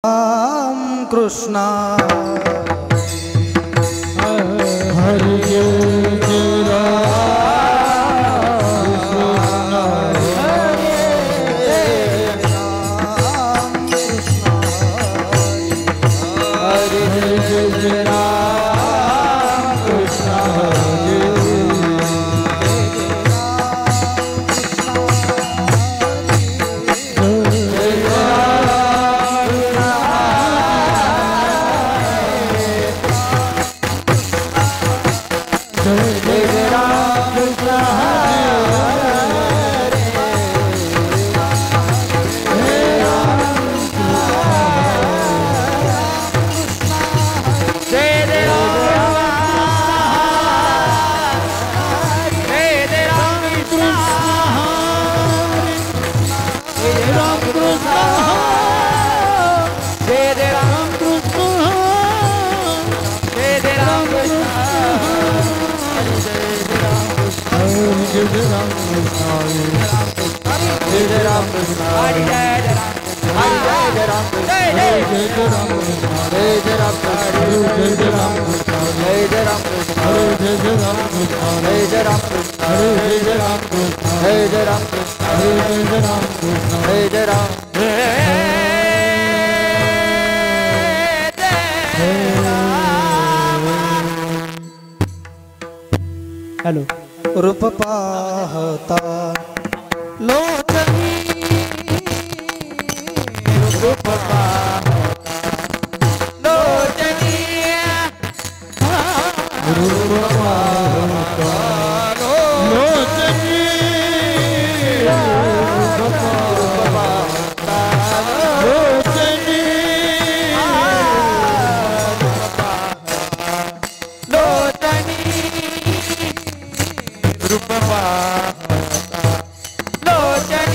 राम कृष्णा हरि जय राम कृष्ण राम कृष्णा हरि जय Ram Krishna hello रूप पाहता लोचनी रूप पाहता लोचनी रूप पाहता लोचनी रूप पाहता लोचनी रूप पाहता लोचनी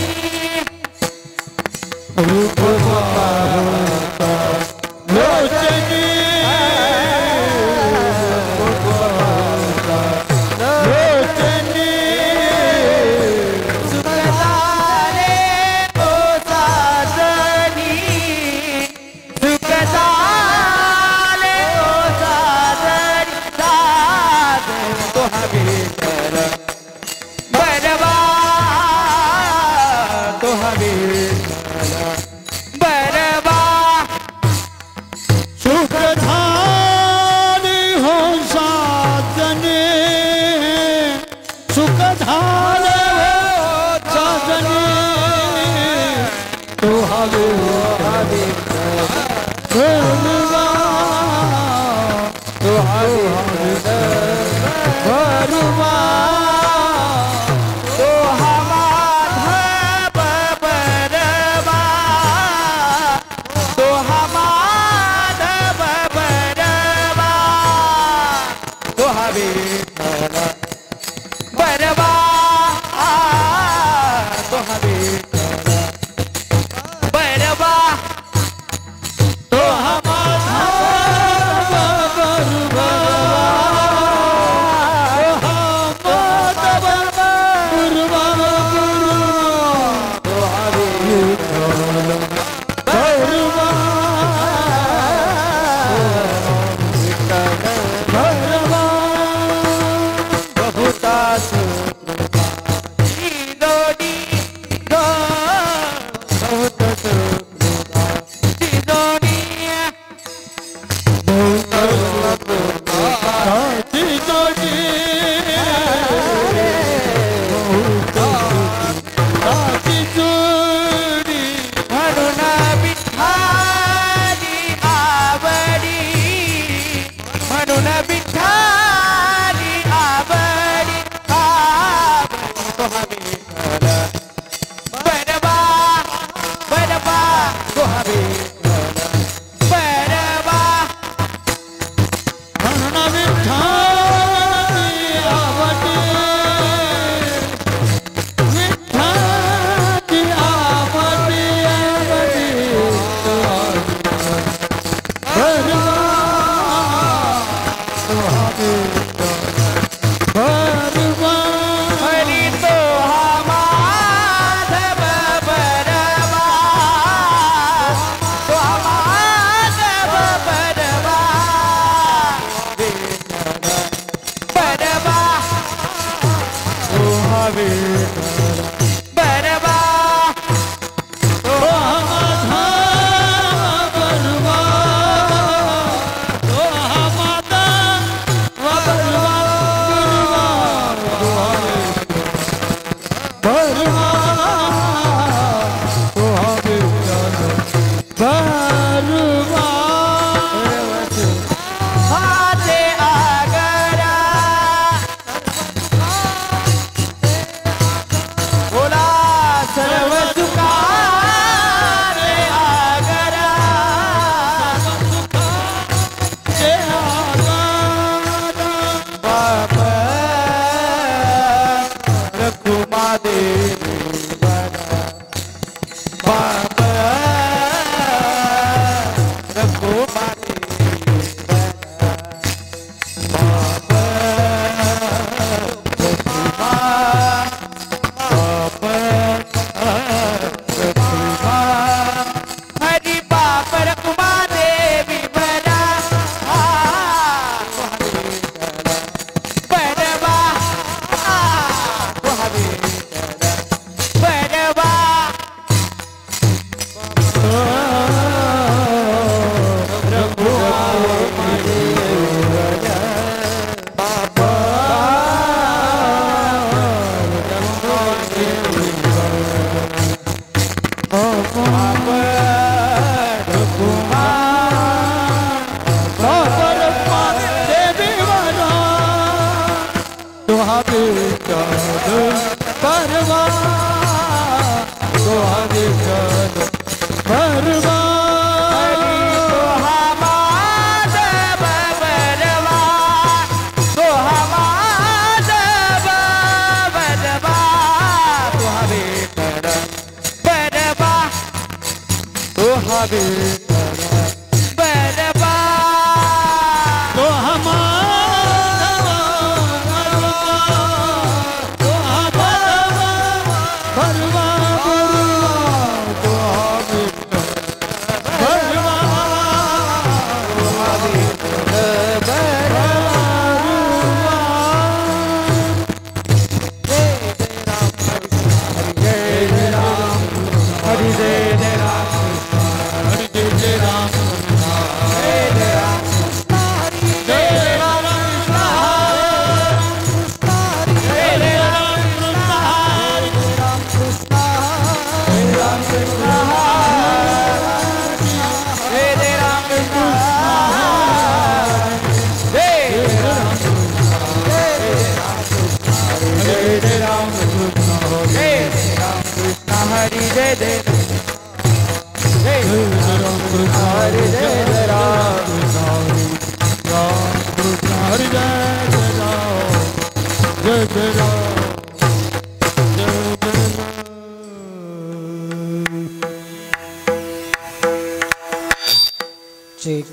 चेक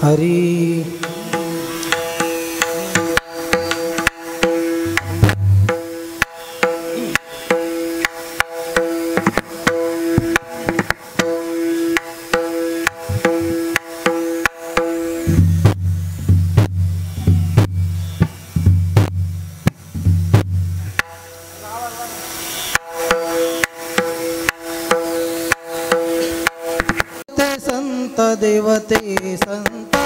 हरी संत देवते संत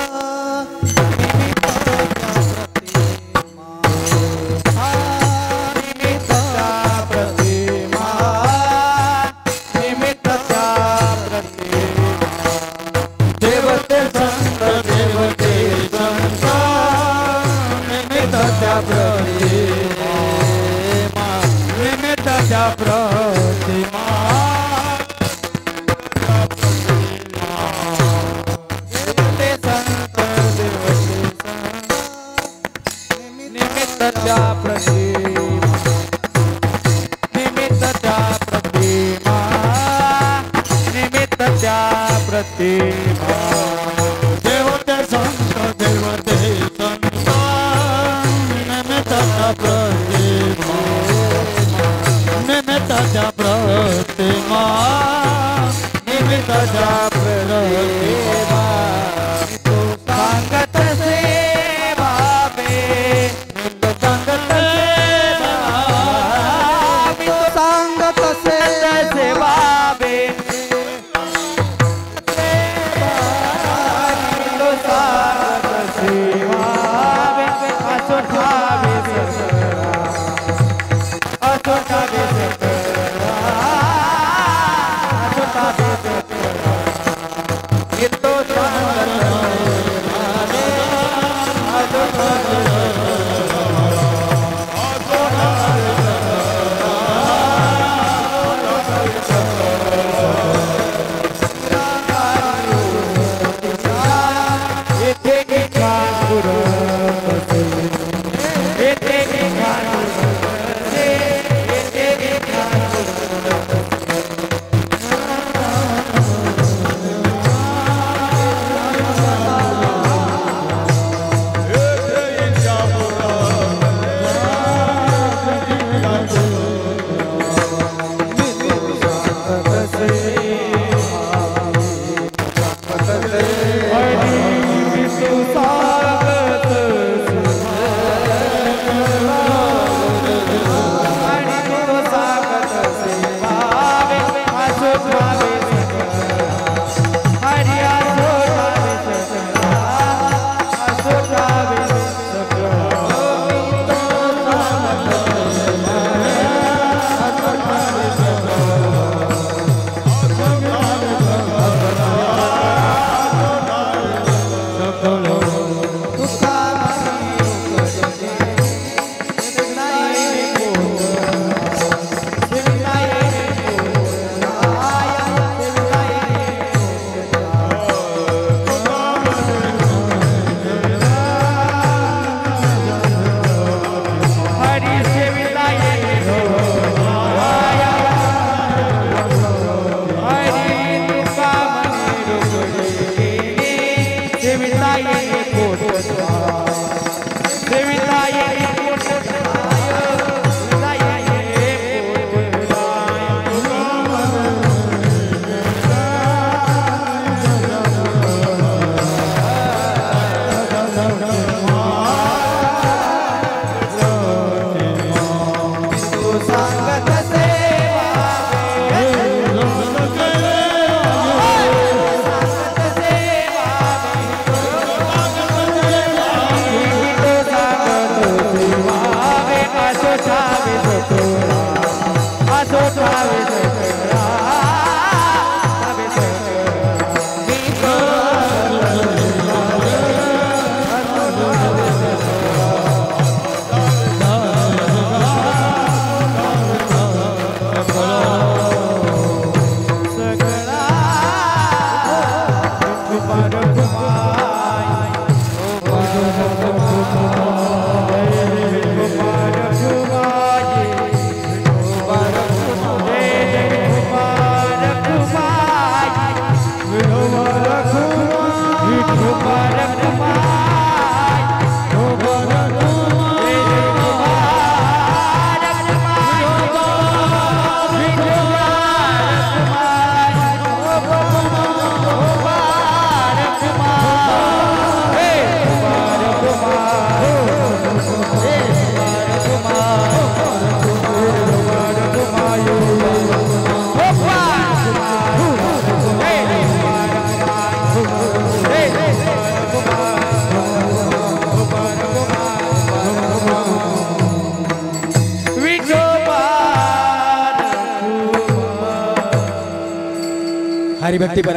हरिभक्ती पर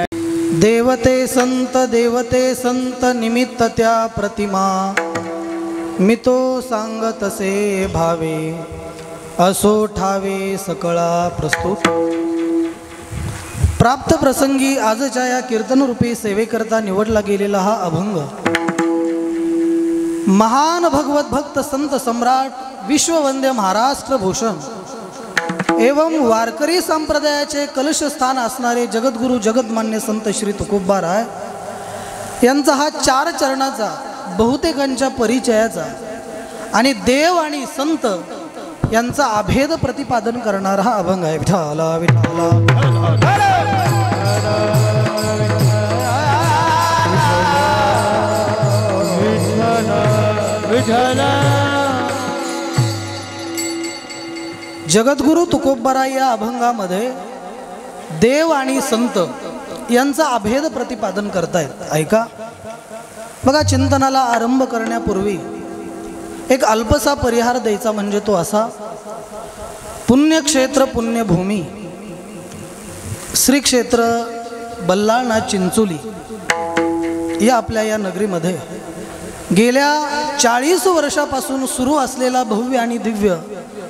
देवते संत निमित्त त्या प्रतिमा मी तो सांगतसे भावे असो ठावे सकळा प्रस्तुत प्राप्त प्रसंगी आजच्या या कीर्तनरूपी सेवेकरता निवडला गेलेला हा अभंग महान भगवत भक्त संत सम्राट विश्ववंद्य महाराष्ट्र भूषण एवं वारकरी संप्रदायाचे कलश स्थान असणारे जगद्गुरु जगतमान्य संत श्री तुकोबाराय यांचा हा 4 चरणाचा बहुतेकांच्या परिचयाचा आणि देव आणि संत यांचा अभेद प्रतिपादन करणारा हा अभंग आहे. विठ्ठला विठ्ठला जगद्गुरु तुकोबाराय या अभंगामध्ये देव आणि संत यांचा अभेद प्रतिपादन करतायत. ऐका बघा, चिंतनाला आरंभ करण्यापूर्वी एक अल्पसा परिहार द्यायचा म्हणजे तो असा: पुण्यक्षेत्र पुण्यभूमी श्री क्षेत्र बल्लाळनाथ चिंचोली या आपल्या या नगरीमध्ये गेल्या 40 वर्षापासून सुरू असलेला भव्य आणि दिव्य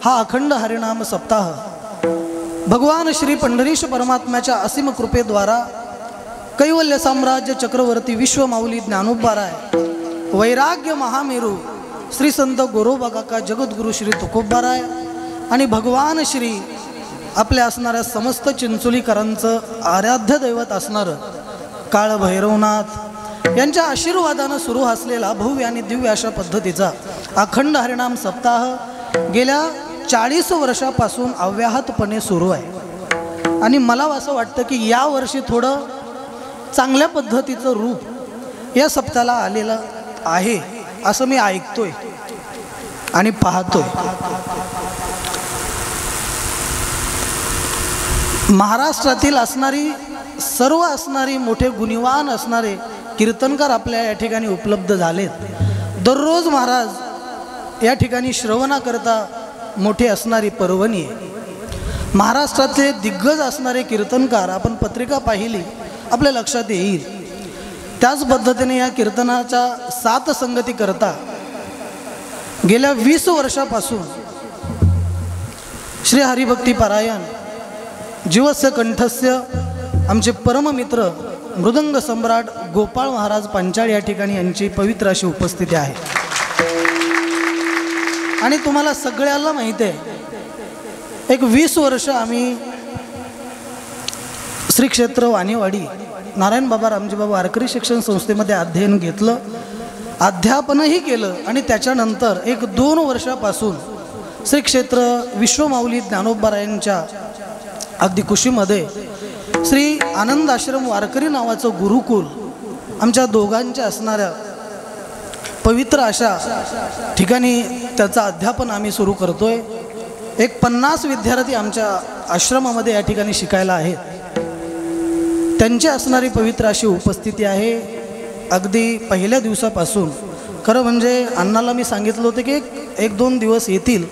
हा अखंड हरिनाम सप्ताह भगवान श्री पंढरीश परमात्म्याच्या असीम कृपेद्वारा कैवल्य साम्राज्य चक्रवर्ती विश्वमाऊली ज्ञानोबाराय वैराग्य महामेरू श्री संत गोरोबा काका जगद्गुरु श्री तुकोबाराय आणि भगवान श्री आपल्या असणाऱ्या समस्त चिंचोलीकरांचं आराध्य दैवत असणारं काळ भैरवनाथ यांच्या आशीर्वादानं सुरू असलेला भव्य आणि दिव्य अशा पद्धतीचा अखंड हरिनाम सप्ताह गेल्या 40 वर्षापासून अव्याहतपणे सुरू आहे. आणि मला असं वाटतं की या वर्षी थोडं चांगल्या पद्धतीचं रूप या सप्ताहाला आलेलं आहे असं मी ऐकतोय आणि पाहतोय. महाराष्ट्रातील सर्व असणारी मोठे गुणवान असणारे कीर्तनकार आपल्या या ठिकाणी उपलब्ध झालेत. दररोज महाराज या ठिकाणी श्रवणाकरता मोठे असणारी पर्वणी आहे. महाराष्ट्रातले दिग्गज असणारे कीर्तनकार आपण पत्रिका पाहिली आपल्या लक्षात येईल. त्याच पद्धतीने या कीर्तनाच्या 7 संगती करता गेल्या 20 वर्षापासून श्री हरिभक्ती पारायण जीवस्य कंठस्य आमचे परममित्र मृदंग सम्राट गोपाळ महाराज पांचाळ या ठिकाणी यांची पवित्र अशी उपस्थिती आहे. आणि तुम्हाला सगळ्याला माहिती आहे, एक 20 वर्ष आम्ही श्री क्षेत्र वाणीवाडी नारायण बाबा रामजी बाबा वारकरी शिक्षण संस्थेमध्ये अध्ययन घेतलं, अध्यापनही केलं. आणि त्याच्यानंतर एक 2 वर्षापासून श्री क्षेत्र विश्वमाऊली ज्ञानोबारायांच्या अगदी कुशीमध्ये श्री आनंद आश्रम वारकरी नावाचं गुरुकुल आमच्या दोघांच्या असणाऱ्या पवित्र अशा ठिकाणी त्याचं अध्यापन आम्ही सुरू करतोय. एक 50 विद्यार्थी आमच्या आश्रमामध्ये या ठिकाणी शिकायला आहेत. त्यांची असणारी पवित्र अशी उपस्थिती आहे. अगदी पहिल्या दिवसापासून खरं म्हणजे अण्णाला मी सांगितलं होतं की 1-2 दिवस येतील,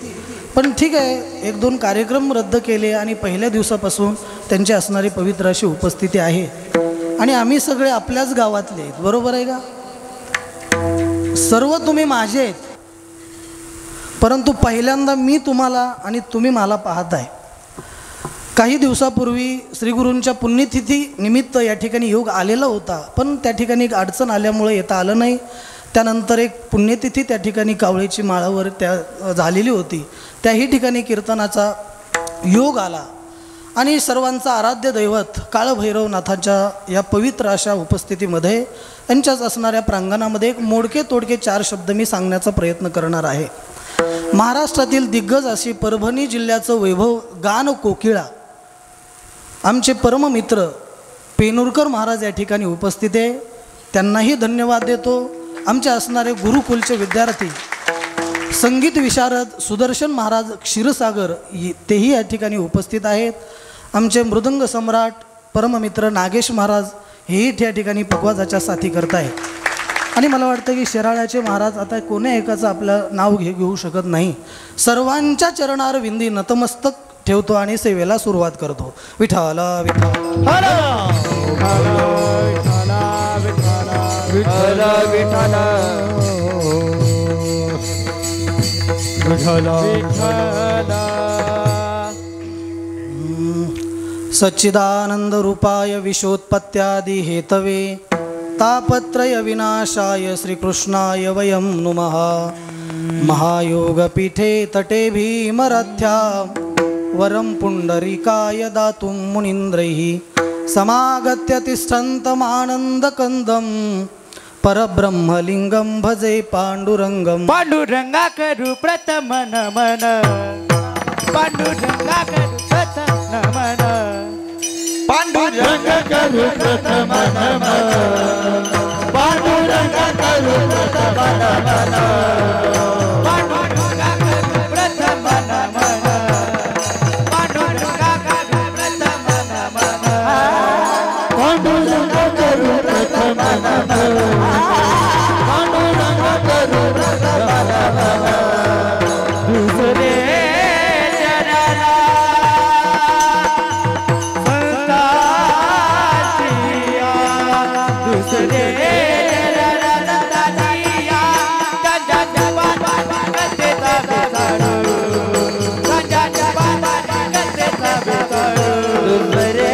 पण ठीक आहे 1-2 कार्यक्रम रद्द केले आणि पहिल्या दिवसापासून त्यांची असणारी पवित्र अशी उपस्थिती आहे. आणि आम्ही सगळे आपल्याच गावातले आहेत, बरोबर आहे का? सर्व तुम्ही माझे आहेत, परंतु पहिल्यांदा मी तुम्हाला आणि तुम्ही मला पाहताय. काही दिवसापूर्वी श्रीगुरूंच्या पुण्यतिथी निमित्त या ठिकाणी योग आलेला होता, पण त्या ठिकाणी एक अडचण आल्यामुळे येता आलं नाही. त्यानंतर एक पुण्यतिथी त्या ठिकाणी कावळीची माळावर झालेली होती, त्याही ठिकाणी कीर्तनाचा योग आला. आणि सर्वांचा आराध्य दैवत काळभैरवनाथाच्या या पवित्र अशा उपस्थितीमध्ये त्यांच्याच असणाऱ्या प्रांगणामध्ये एक मोडके तोडके 4 शब्द मी सांगण्याचा प्रयत्न करणार आहे. महाराष्ट्रातील दिग्गज अशी परभणी जिल्ह्याचं वैभव गान कोकिळा आमचे परममित्र पेनुरकर महाराज या ठिकाणी उपस्थित आहे. त्यांनाही धन्यवाद देतो. आमचे असणारे गुरुकुलचे विद्यार्थी संगीत विशारद सुदर्शन महाराज क्षीरसागर तेही या ठिकाणी उपस्थित आहेत. आमचे मृदंग सम्राट परममित्र नागेश महाराज हेही त्या ठिकाणी पकवाजाच्या साथी करत आहेत. आणि मला वाटतं की शिराळ्याचे महाराज आता कोण्या एकाचं आपलं नाव घेऊ शकत नाही. सर्वांच्या चरणावर विंदी नतमस्तक ठेवतो आणि सेवेला सुरुवात करतो. विठ्ठल विठ्ठल. सच्चिदानंद रूपाय विशोत्पत्त्यादि हेतवे तापत्रय विनाशाय श्रीकृष्णाय वयं नुमः। महायोगपीठे तटे भीमरथ्या वरं पुण्डरीकाय दातुं मुनीन्द्रैः समागत्य तिष्ठन्तमानन्दकन्दं परब्रह्मलिङ्गं भजे पाण्डुरङ्गं। पांडुरंगा करू प्रथम नमन, पांडुरंगा करू प्रथम नमन, पांडुरंग करू प्रथम नमन, पांडुरंग करू प्रथम नमन, पांडुरंगा करू प्रथम नमन, पांडुरंगा करू प्रथम नमन, पांडुरंग करू प्रथम नमन, पांडुरंग करू प्रथम नमन। दुसरे चरणा संतांचिया, दुसरे चरणा गंजा जबाबा गते तबेताळू, गंजा जबाबा गते तबेताळू, दुसरे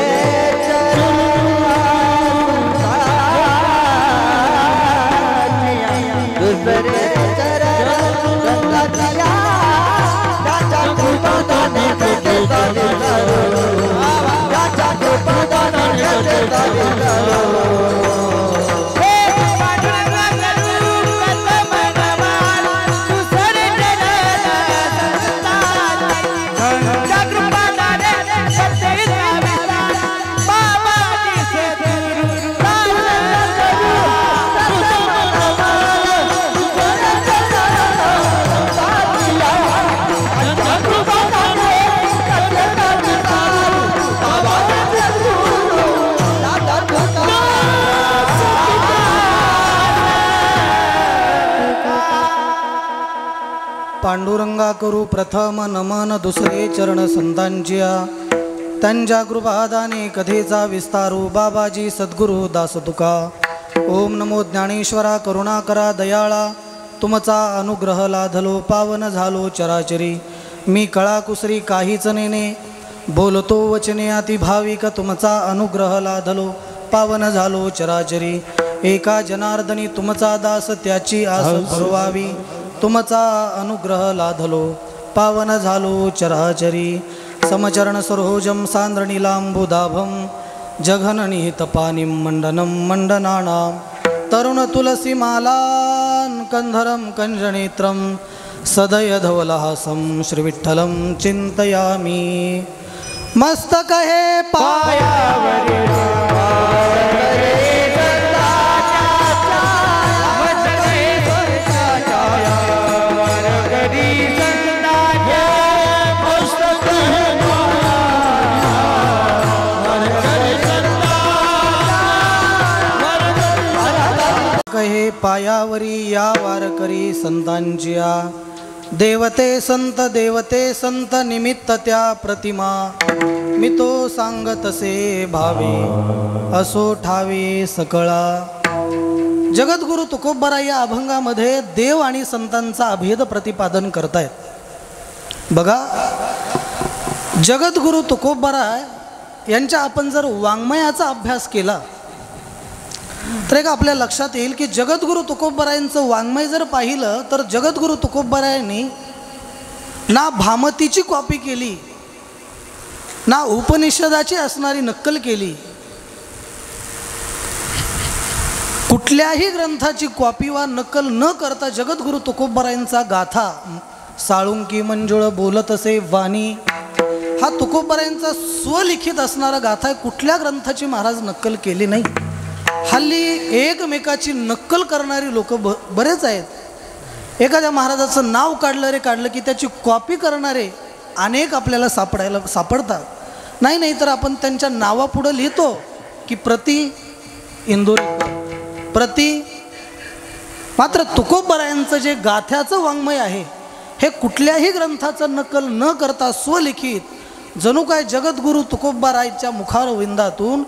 पांडुरंगा करू प्रथम नमन दुसरे चरण संतांचिया, त्यांच्या कृपादाने कथेचा विस्तारू बाबाजी सद्गुरु दास तुका। ओम नमो ज्ञानेश्वरा करुणाकरा दयाळा, तुमचा अनुग्रह लाधलो पावन झालो चराचरी। मी कळाकुसरी काहीच नेने, बोलतो वचने अति भाविक, तुमचा अनुग्रह लाधलो पावन झालो चराचरी। एका जनार्दनी तुमचा दास त्याची आस भरवावी, तुमचा अनुग्रह लाधलो पावन झालो चराचरी। समचरण सरोजम सांद्रनीलांबुदाभं जघननिहितपानिं मंडनं मंडनानां, तरुण तुलसी मालां कंधरं कंजनेत्रं सदय धवलहासं श्रीविठ्ठलं चिंतयामि। मस्तक हे पायावरी कहे पायावरी या वारकरी संतांचिया। देवते संत निमित्त त्या प्रतिमा, मी तो सांगतसे भावे असो ठावे सकळा। जगद्गुरु तुकोबराय या अभंगामध्ये देव आणि संतांचा अभेद प्रतिपादन करतायत। बघा, जगद्गुरु तुकोबराय यांच्या आपण जर वाङ्मयाचा अभ्यास केला तर एक आपल्या लक्षात येईल की जगद्गुरु तुकोबरायांचं वाङ्मय जर पाहिलं तर जगद्गुरु तुकोबरायांनी ना भामतीची कॉपी केली, ना उपनिषदाची असणारी नक्कल केली, कुठल्याही ग्रंथाची कॉपी वा नक्कल न करता जगद्गुरु तुकोबरायांचा गाथा साळुंकी मंजुळ बोलत असे वाणी हा तुकोबरायांचा स्वलिखित असणारा गाथा, कुठल्या ग्रंथाची महाराज नक्कल केली नाही। हल्ली एकमेकाची नक्कल करणारी लोक बरेच आहेत। एखाद्या महाराजाचं नाव काढलं की त्याची कॉपी करणारे अनेक आपल्याला सापडतात। नाही तर आपण त्यांच्या नावापुढं लिहितो की प्रति इंदोरी प्रति। मात्र तुकोबरायांचं जे गाथ्याचं वाङ्मय आहे हे कुठल्याही ग्रंथाचं नक्कल न करता स्वलिखित, जणू काय जगद्गुरु तुकोबरायांच्या मुखारविंदातून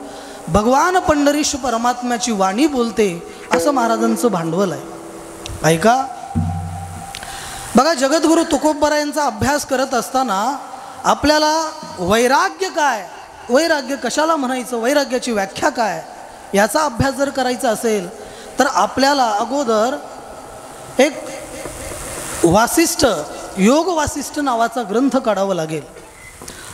भगवान पंढरीश परमात्म्याची वाणी बोलते असं महाराजांचं भांडवल आहे. ऐका, बघा, जगद्गुरु तुकोबरायांचा अभ्यास करत असताना आपल्याला वैराग्य काय, वैराग्य कशाला म्हणायचं, वैराग्याची व्याख्या काय, याचा अभ्यास जर करायचा असेल तर आपल्याला अगोदर एक वासिष्ठ, योग वासिष्ठ नावाचा ग्रंथ काढावा लागेल.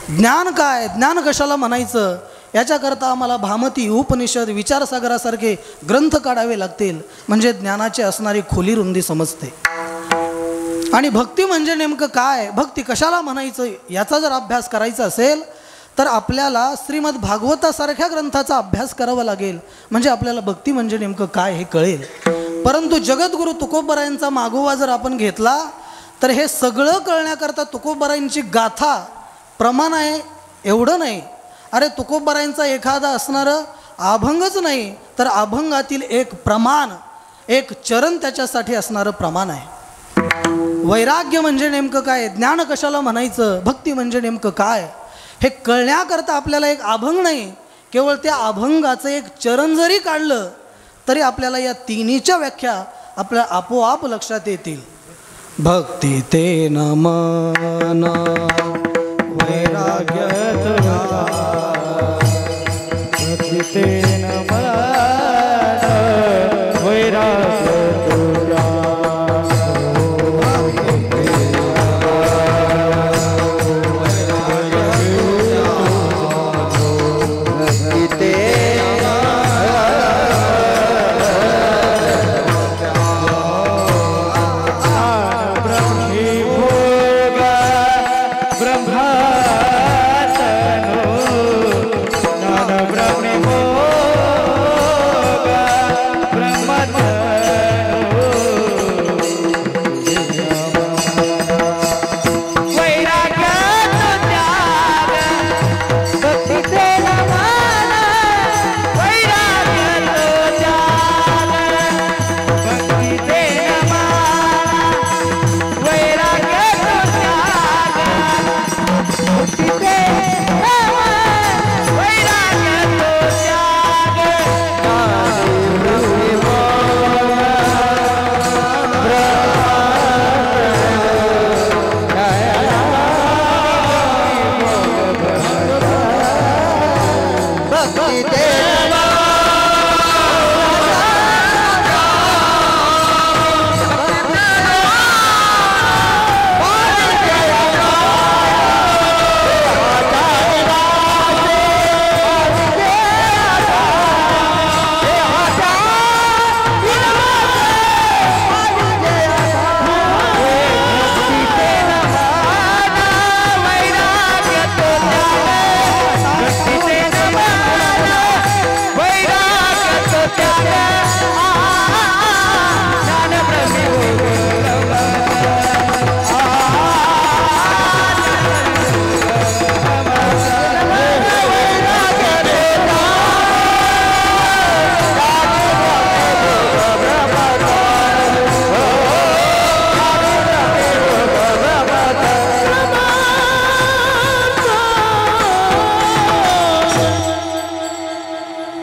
ज्ञान काय, ज्ञान कशाला म्हणायचं, याच्याकरता आम्हाला भामती, उपनिषद, विचारसागरासारखे ग्रंथ काढावे लागतील, म्हणजे ज्ञानाची असणारी खोली रुंदी समजते. आणि भक्ती म्हणजे नेमकं काय, भक्ती कशाला म्हणायचं, याचा जर अभ्यास करायचा असेल तर आपल्याला श्रीमद भागवतासारख्या ग्रंथाचा अभ्यास करावा लागेल, म्हणजे आपल्याला भक्ती म्हणजे नेमकं काय हे कळेल. परंतु जगद्गुरु तुकोबरायांचा मागोवा जर आपण घेतला तर हे सगळं कळण्याकरता तुकोबरायांची गाथा प्रमाण आहे एवढं नाही. अरे, तुकोबरायांचा एखादा असणारं अभंगच नाही तर अभंगातील एक प्रमाण, एक चरण त्याच्यासाठी असणारं प्रमाण आहे. वैराग्य म्हणजे नेमकं काय, ज्ञान कशाला म्हणायचं, भक्ती म्हणजे नेमकं काय, हे कळण्याकरता आपल्याला एक अभंग नाही, केवळ त्या अभंगाचं एक चरण जरी काढलं तरी आपल्याला या तिन्हीच्या व्याख्या आपल्या आपोआप लक्षात येतील. भक्ती ते न मन वैराग्य भक्ती ते न मन वैराग्य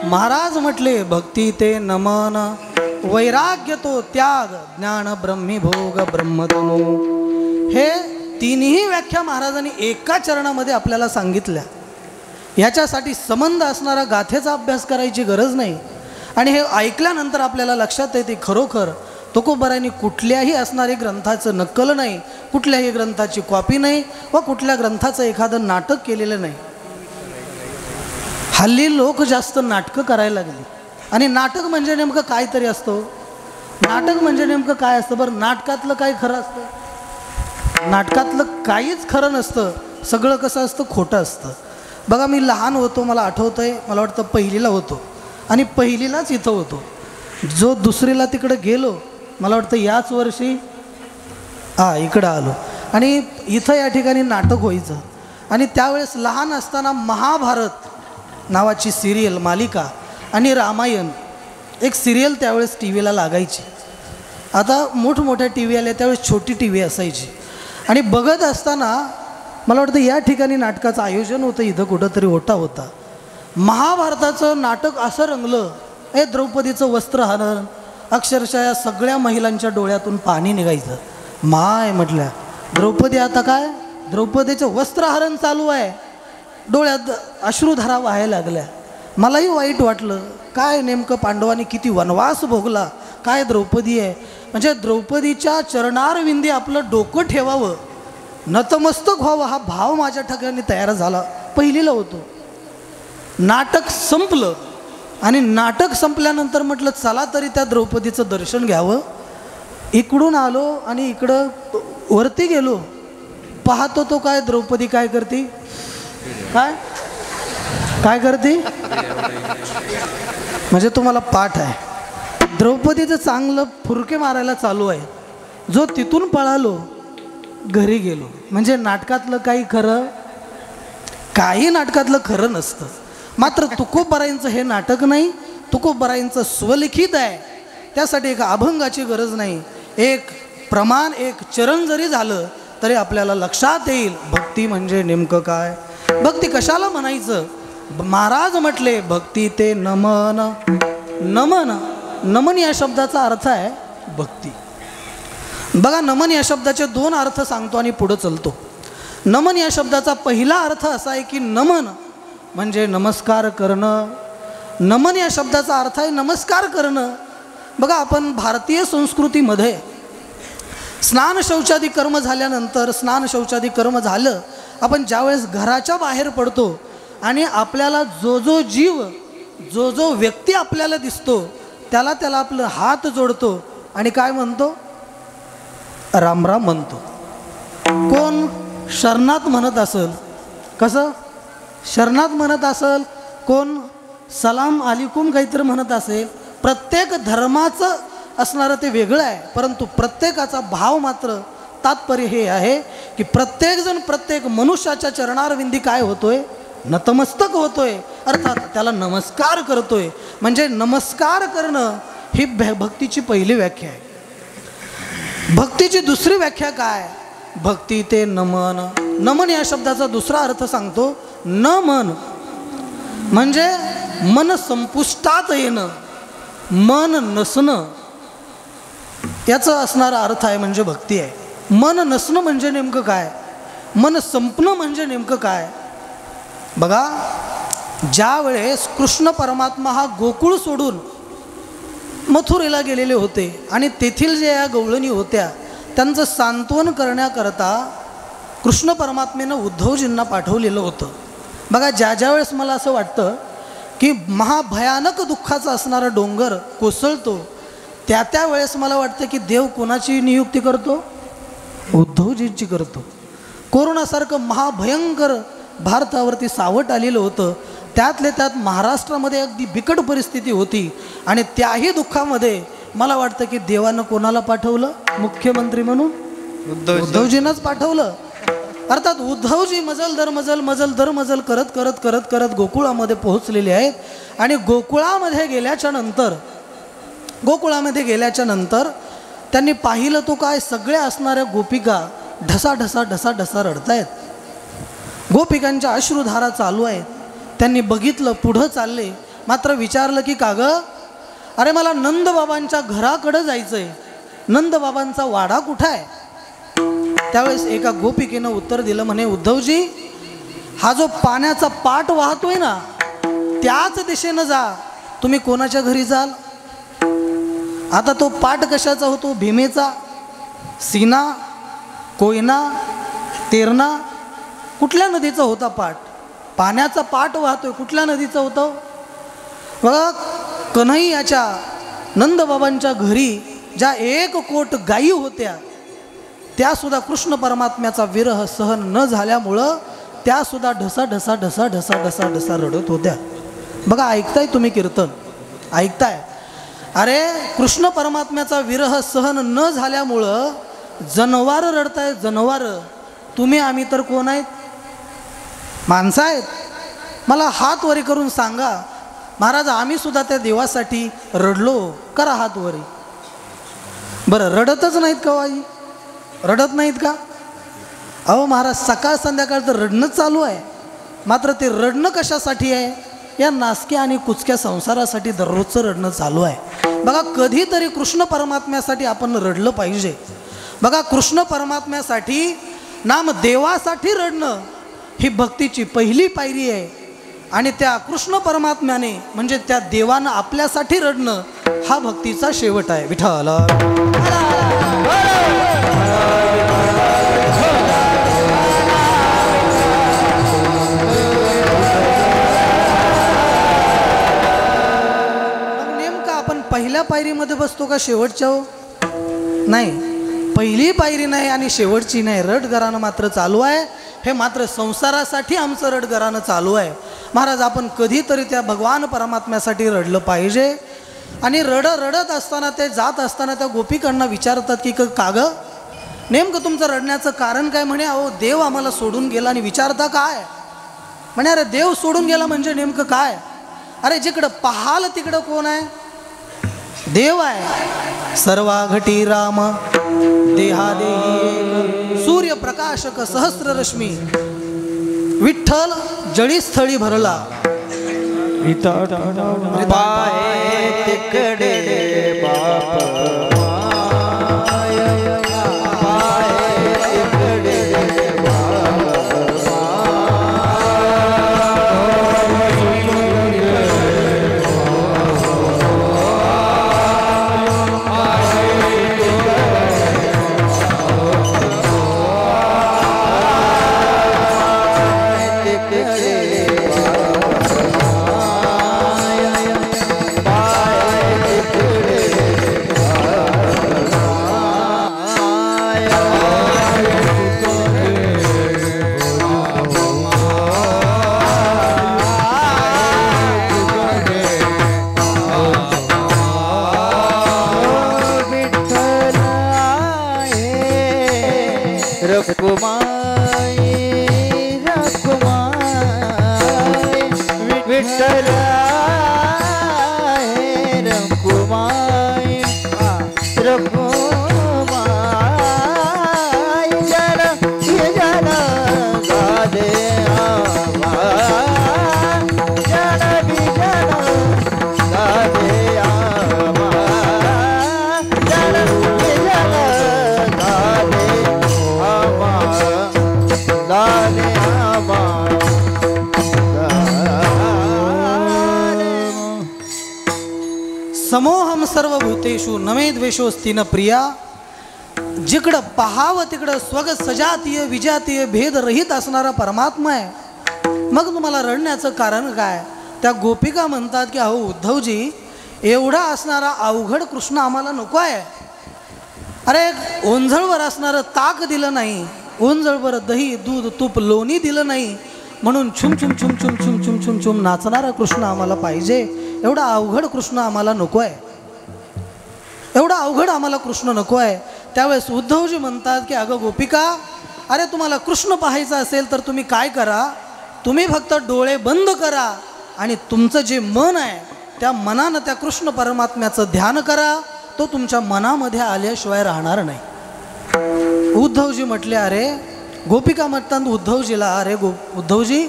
महाराज म्हटले, भक्ती ते नमन वैराग्य तो त्याग ज्ञान ब्रह्मी भोग ब्रह्मतनु. हे तिन्ही व्याख्या महाराजांनी एका चरणामध्ये आपल्याला सांगितल्या. ह्याच्यासाठी संबंध असणारा गाथेचा अभ्यास करायची गरज नाही. आणि हे ऐकल्यानंतर आपल्याला लक्षात येते खरोखर तुकोबरायांनी कुठल्याही असणारी ग्रंथाचं नक्कल नाही, कुठल्याही ग्रंथाची कॉपी नाही व कुठल्या ग्रंथाचं एखादं नाटक केलेलं नाही. हल्ली लोक जास्त नाटकं करायला लागली. आणि नाटक म्हणजे नेमकं काय तरी असतं, नाटक म्हणजे नेमकं काय असतं बरं. नाटकातलं काय खरं असतं, नाटकातलं काहीच खरं नसतं. सगळं कसं असतं, खोटं असतं. बघा, मी लहान होतो, मला आठवतं आहे, मला वाटतं पहिलीला होतो आणि पहिलीलाच इथं होतो. जो दुसरीला तिकडं गेलो, मला वाटतं याच वर्षी इकडं आलो. आणि इथं या ठिकाणी नाटक व्हायचं. आणि त्यावेळेस लहान असताना महाभारत नावाची सिरियल मालिका आणि रामायण एक सिरियल त्यावेळेस टी व्हीला लागायची. आता मोठमोठ्या टी व्ही आल्या, त्यावेळेस छोटी टी व्ही असायची. आणि बघत असताना मला वाटतं या ठिकाणी नाटकाचं आयोजन होतं, इथं कुठंतरी ओटा होता. महाभारताचं नाटक असं रंगलं, हे द्रौपदीचं वस्त्रहरण, अक्षरशः या सगळ्या महिलांच्या डोळ्यातून पाणी निघायचं. माय म्हटल्या द्रौपदी आता काय, द्रौपदीचं वस्त्रहरण चालू आहे, डोळ्यात अश्रुधारा व्हायला लागल्या. मलाही वाईट वाटलं, काय नेमकं पांडवांनी किती वनवास भोगला, काय द्रौपदी आहे. म्हणजे द्रौपदीच्या चरणारविंदी आपलं डोकं ठेवावं, नतमस्तक व्हावं, हा भाव माझ्या ठिकाणी तयार झाला. पहिलीला होतो. नाटक संपलं आणि नाटक संपल्यानंतर म्हटलं चला तरी त्या द्रौपदीचं दर्शन घ्यावं. इकडून आलो आणि इकडं वरती गेलो, पाहतो तो काय द्रौपदी काय करते, काय काय करते. म्हणजे तुम्हाला पाठ आहे, द्रौपदीचं चांगलं फुरके मारायला चालू आहे. जो तिथून पळालो घरी गेलो. म्हणजे नाटकातलं काही खरं, काही नाटकातलं खरं नसतं. मात्र तुकोबरायांचं हे नाटक नाही, तुकोबरायांचं स्वलिखित आहे. त्यासाठी एक अभंगाची गरज नाही, एक प्रमाण, एक चरण जरी झालं तरी आपल्याला लक्षात येईल भक्ती म्हणजे नेमकं काय. भक्ती कशाला म्हणायचं. महाराज म्हटले भक्ती ते नमन. नमन, नमन या शब्दाचा अर्थ आहे भक्ती. बघा, नमन या शब्दाचे दोन अर्थ सांगतो आणि पुढं चलतो. नमन या शब्दाचा पहिला अर्थ असा आहे की नमन म्हणजे नमस्कार करणं. नमन या शब्दाचा अर्थ आहे नमस्कार करणं. बघा, आपण भारतीय संस्कृतीमध्ये स्नान शौचादी कर्म झाल्यानंतर, स्नान शौचादी कर्म झालं, आपण ज्यावेळेस घराच्या बाहेर पडतो आणि आपल्याला जो जो जीव, जो जो व्यक्ती आपल्याला दिसतो त्याला त्याला आपलं हात जोडतो आणि काय म्हणतो, राम राम म्हणतो. कोण शरणात म्हणत असेल, कसं शरणात म्हणत असेल, कोण सलाम अलिकुम काहीतरी म्हणत असेल. प्रत्येक धर्माचं असणारं ते वेगळं आहे, परंतु प्रत्येकाचा भाव मात्र तात्पर्य हे आहे की प्रत्येकजण प्रत्येक मनुष्याच्या चरणारविंदी काय होतोय, नतमस्तक होतोय, अर्थात त्याला नमस्कार करतोय. म्हणजे नमस्कार करणं ही भक्तीची पहिली व्याख्या आहे. भक्तीची दुसरी व्याख्या काय, भक्ती ते नमन. नमन या शब्दाचा दुसरा अर्थ सांगतो, नमन म्हणजे मन संपुष्टात येणं, मन नसणं, याचा असणारा अर्थ आहे म्हणजे भक्ती आहे. मन नसणं म्हणजे नेमकं काय, मन संपणं म्हणजे नेमकं काय. बघा, ज्या वेळेस कृष्ण परमात्मा हा गोकुळ सोडून मथुरेला गेलेले होते आणि तेथील ज्या या गवळणी होत्या त्यांचं सांत्वन करण्याकरता कृष्ण परमात्मेनं उद्धवजींना पाठवलेलं होतं. बघा, ज्या वेळेस मला असं वाटतं की महाभयानक दुःखाचा असणारा डोंगर कोसळतो, त्या वेळेस मला वाटतं की देव कोणाची नियुक्ती करतो, उद्धवजींची करतो. कोरोनासारखं महाभयंकर भारतावरती सावट आलेलं होतं, त्यातले त्यात महाराष्ट्रामध्ये अगदी बिकट परिस्थिती होती आणि त्याही दुःखामध्ये मला वाटतं की देवानं कोणाला पाठवलं, मुख्यमंत्री म्हणून उद्धवजींनाच पाठवलं. अर्थात उद्धवजी मजल दर मजल, मजल दर मजल करत करत करत करत गोकुळामध्ये पोहोचलेले आहेत. आणि गोकुळामध्ये गेल्याच्या नंतर त्यांनी पाहिलं तो काय, सगळ्या असणाऱ्या गोपिका ढसा ढसा ढसा ढसा रडतायत, गोपिकांच्या अश्रुधारा चालू आहेत. त्यांनी बघितलं, पुढं चालले, मात्र विचारलं की का गं, अरे मला नंदबाबांच्या घराकडं जायचं आहे, नंदबाबांचा वाडा कुठं आहे. त्यावेळेस एका गोपिकेनं उत्तर दिलं, म्हणे उद्धवजी, हा जो पाण्याचा पाट वाहतोय ना त्याच दिशेनं जा. तुम्ही कोणाच्या घरी जाल. आता तो पाट कशाचा होतो, भीमेचा, सीना, कोयना, तेरणा, कुठल्या नदीचा होता पाट. पाण्याचा पाट वाहतोय, कुठल्या नदीचं होतं. बघा, कन्हैयाच्या नंदबाबांच्या घरी ज्या 1 कोट गायी होत्या त्यासुद्धा कृष्ण परमात्म्याचा विरह सहन न झाल्यामुळं त्यासुद्धा ढसा ढसा ढसा ढसा ढसा ढसा रडत होत्या. बघा, ऐकताय तुम्ही कीर्तन, ऐकताय. अरे कृष्ण परमात्म्याचा विरह सहन न झाल्यामुळं जनावर रडताय, जनावर. तुम्ही आम्ही तर कोण आहेत, माणसं आहेत. मला हात वरी करून सांगा, महाराज आम्ही सुद्धा त्या देवासाठी रडलो, करा हात वरी. बरं, रडतच नाहीत का आई, रडत नाहीत का. अहो महाराज, सकाळ संध्याकाळ तर रडणंच चालू आहे, मात्र ते रडणं कशासाठी आहे, या नासक्या आणि कुचक्या संसारासाठी दररोजचं रडणं चालू आहे. बघा कधीतरी कृष्ण परमात्म्यासाठी आपण रडलं पाहिजे. बघा कृष्ण परमात्म्यासाठी नामदेवासाठी रडणं ही भक्तीची पहिली पायरी आहे. आणि त्या कृष्ण परमात्म्याने म्हणजे त्या देवानं आपल्यासाठी रडणं हा भक्तीचा शेवट आहे. विठ्ठल नेमकं आपण पहिल्या पायरीमध्ये बसतो का शेवटच्या? नाही, पहिली पायरी नाही आणि शेवटची नाही. रडगरानं मात्र चालू आहे. हे मात्र संसारासाठी आमचं रडगरानं चालू आहे. महाराज आपण कधीतरी त्या भगवान परमात्म्यासाठी रडलं पाहिजे. आणि रडत असताना ते जात असताना त्या गोपिकांना विचारतात की का गं नेमकं तुमचं रडण्याचं कारण काय? म्हणे अहो देव आम्हाला सोडून गेला. आणि विचारता काय? म्हणे अरे देव सोडून गेला म्हणजे नेमकं काय? अरे जिकडं पाहाल तिकडं कोण आहे? देव आहे. सर्वाघटी राम देहादेही सूर्यप्रकाशक सहस्ररश्मी विठ्ठल जळीस्थळी भरला. पाय तिकडे बाप समोहम सर्वभूतेषु नमे द्वेषोस्ति न प्रिया. जिकडं पाहावं तिकडं स्वग सजातीय विजातीय भेद रहित असणारा परमात्मा आहे. मग तुम्हाला रडण्याचं कारण काय? त्या गोपिका म्हणतात की अहो उद्धवजी एवढा असणारा अवघड कृष्ण आम्हाला नको आहे. अरे ओंझळवर असणारं ताक दिलं नाही, ओंझळवर दही दूध तूप लोणी दिलं नाही, म्हणून छुम छुम छुम छुम छुम छुम छुम छुम नाचणारा कृष्ण आम्हाला पाहिजे. एवढा अवघड कृष्ण आम्हाला नको आहे. एवढा अवघड आम्हाला कृष्ण नको आहे. त्यावेळेस उद्धवजी म्हणतात की अगं गोपिका, अरे तुम्हाला कृष्ण पाहायचा असेल तर तुम्ही काय करा, तुम्ही फक्त डोळे बंद करा आणि तुमचं जे मन आहे त्या मनानं त्या कृष्ण परमात्म्याचं ध्यान करा. तो तुमच्या मनामध्ये आल्याशिवाय राहणार नाही. उद्धवजी म्हटले अरे गोपिका म्हणतात उद्धवजीला, अरे उद्धवजी,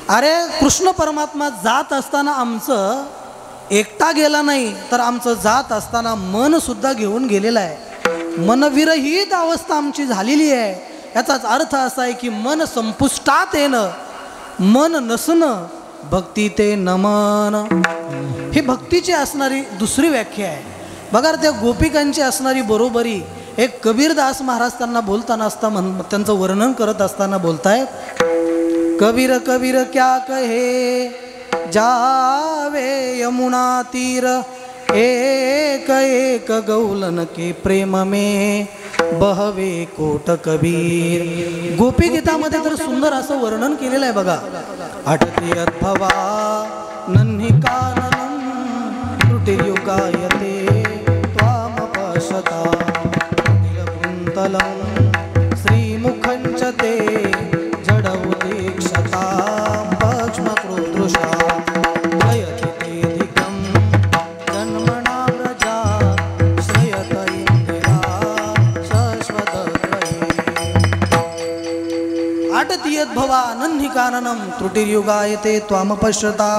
अरे कृष्ण परमात्मा जात असताना आमचं एकटा गेला नाही तर आमचं जात असताना मन सुद्धा घेऊन गेलेलं आहे. मनविरहित अवस्था आमची झालेली आहे. याचाच अर्थ असा आहे की मन संपुष्टात येणं, मन नसणं, भक्ती ते नमन, ही भक्तीची असणारी दुसरी व्याख्या आहे. बघा त्या गोपिकांची असणारी बरोबरी एक कबीरदास महाराज त्यांना बोलताना त्यांचं वर्णन करत असताना बोलतायत, कबीर कबीर क्या कहे जावे यमुना तीर, एक एक गौलन के प्रेम में बहवे कोट कबीर. गोपी गीतामध्ये तर सुंदर असं वर्णन केलेलं आहे बघा. अटते अथवा नन्ही काननं त्रुटियुगायते त्वाम पश्यता कुंतलं श्रीमुखंच ते जडउदीक्षता पक्ष्मकृदृशा दयतिधिकं जन्मना व्रजा श्रयत इंदिरा शाश्वतत्रयी. आटतीयत भवा नन्ही काननम त्रुटिर्युगायते त्वाम पश्यता.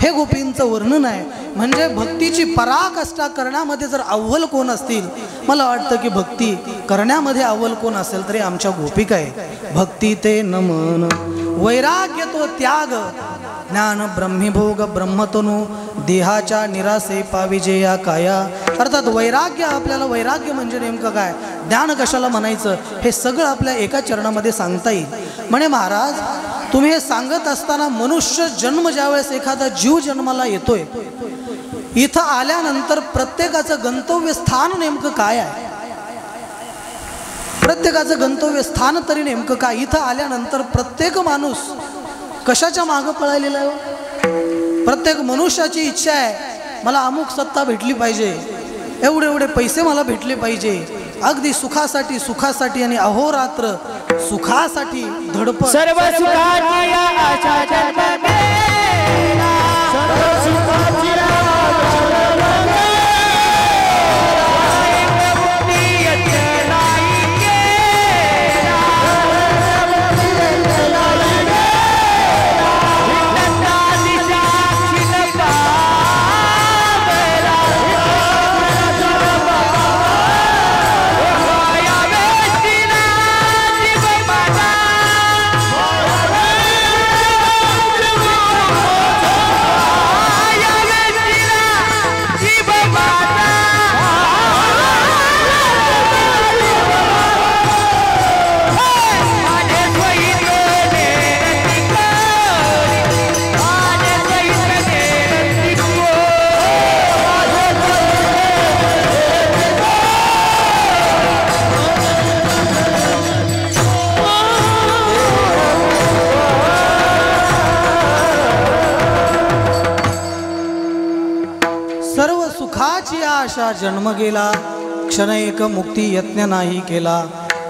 हे गोपींचं वर्णन आहे. म्हणजे भक्तीची पराकाष्ठा करण्यामध्ये जर अव्वल कोण असतील, मला वाटतं की भक्ती करण्यामध्ये अव्वल कोण असेल तरी आमच्या गोपिका आहे. भक्ती ते नमन, वैराग्य तो त्याग, ज्ञान ब्रह्मीभोग ब्रह्मतनु, देहाच्या निरासे पाविजेया काया. अर्थात वैराग्य, आपल्याला वैराग्य म्हणजे नेमकं काय, ज्ञान कशाला म्हणायचं, हे सगळं आपल्या एका चरणामध्ये सांगता येईल. म्हणे महाराज, तुम्ही हे सांगत असताना मनुष्य जन्म ज्यावेळेस एखादा जीव जन्माला येतोय, इथं आल्यानंतर प्रत्येकाचं गंतव्य स्थान नेमकं काय आहे, प्रत्येकाचं गंतव्य स्थान तरी नेमकं काय. इथं आल्यानंतर प्रत्येक माणूस कशाच्या मागं पळालेला आहे. प्रत्येक मनुष्याची इच्छा आहे, मला अमुक सत्ता भेटली पाहिजे, एवढे एवढे पैसे मला भेटले पाहिजे, अगदी सुखासाठी सुखासाठी आणि अहोरात्र सुखासाठी धडपड. सर्व सुखाची आशा जन्म गेला, सर्व सुखाची आशा जन्म गेला. आशा जन्म गेला, क्षण एक मुक्ती यत्न नाही केला.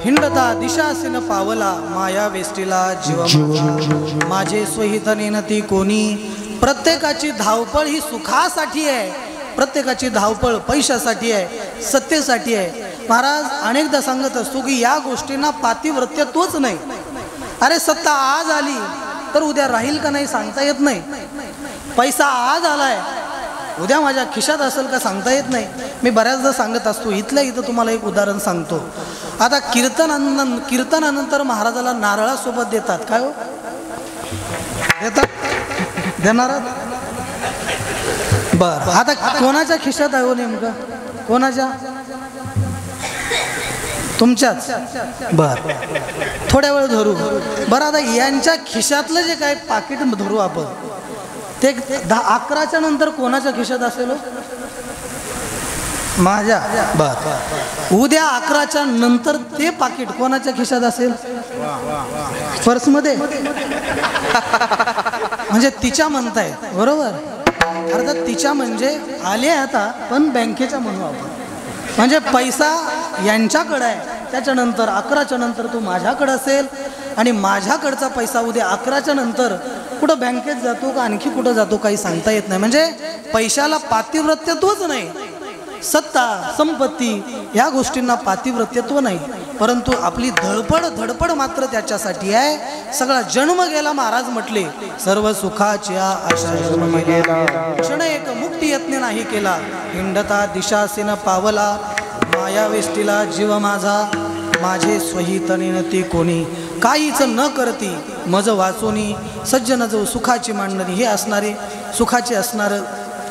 हिंडता दिशासीन पावला, माया वेष्टीला जीव माझे स्वहित नेनती कोणी. प्रत्येकाची धावपळ ही सुखासाठी आहे, प्रत्येकाची धावपळ पैशासाठी आहे, सत्तेसाठी आहे. महाराज अनेकदा सांगत असतो की या गोष्टींना पातिव्रत्यत्वच नाही. अरे सत्ता आज आली तर उद्या राहील का नाही सांगता येत नाही. पैसा आज आलाय, उद्या माझ्या खिशात असेल का सांगता येत नाही. मी बऱ्याचदा सांगत असतो, इथल्या इथं तुम्हाला एक उदाहरण सांगतो. आता कीर्तनानंतर महाराजाला नारळासोबत देतात. काय हो देतात, देणार बर. आता कोणाच्या खिशात आहे हो नेमकं, कोणाच्या, तुमच्याच. बर, थोड्या वेळ धरू. बरं, आता यांच्या खिशातलं जे काय पाकिट धरू आपण, ते 11च्या नंतर कोणाच्या खिशात असेल, माझ्या. बर, उद्या 11च्या नंतर ते पाकिट कोणाच्या खिशात असेल, पर्समध्ये. म्हणजे तिच्या म्हणताय, बरोबर. अर्थात तिच्या म्हणजे आले आता, पण बँकेच्या म्हणू आपण. म्हणजे पैसा यांच्याकडे आहे, त्याच्यानंतर 11च्या नंतर तो माझ्याकडे असेल, आणि माझ्याकडचा पैसा उद्या 11च्या नंतर कुठं बँकेत जातो का आणखी कुठं जातो काही सांगता येत नाही. म्हणजे पैशाला पातिव्रत्यत्वच नाही, सत्ता संपत्ती ह्या गोष्टींना पातिव्रत्यत्व नाही, परंतु आपली धडपड मात्र त्याच्यासाठी आहे. सगळा जन्म गेला, महाराज म्हटले, सर्व सुखाच्या आशा जन्म गेला, क्षण एक मुक्ती यत्न नाही केला. हिंडता दिशासीन पावला, माया वेष्टीला जीव माझा, माझे स्वहित नेनती कोणी. काहीच न करती मज वाचोनी, सज्जन जो सुखाची मांडणारी, हे असणारे सुखाचे असणारं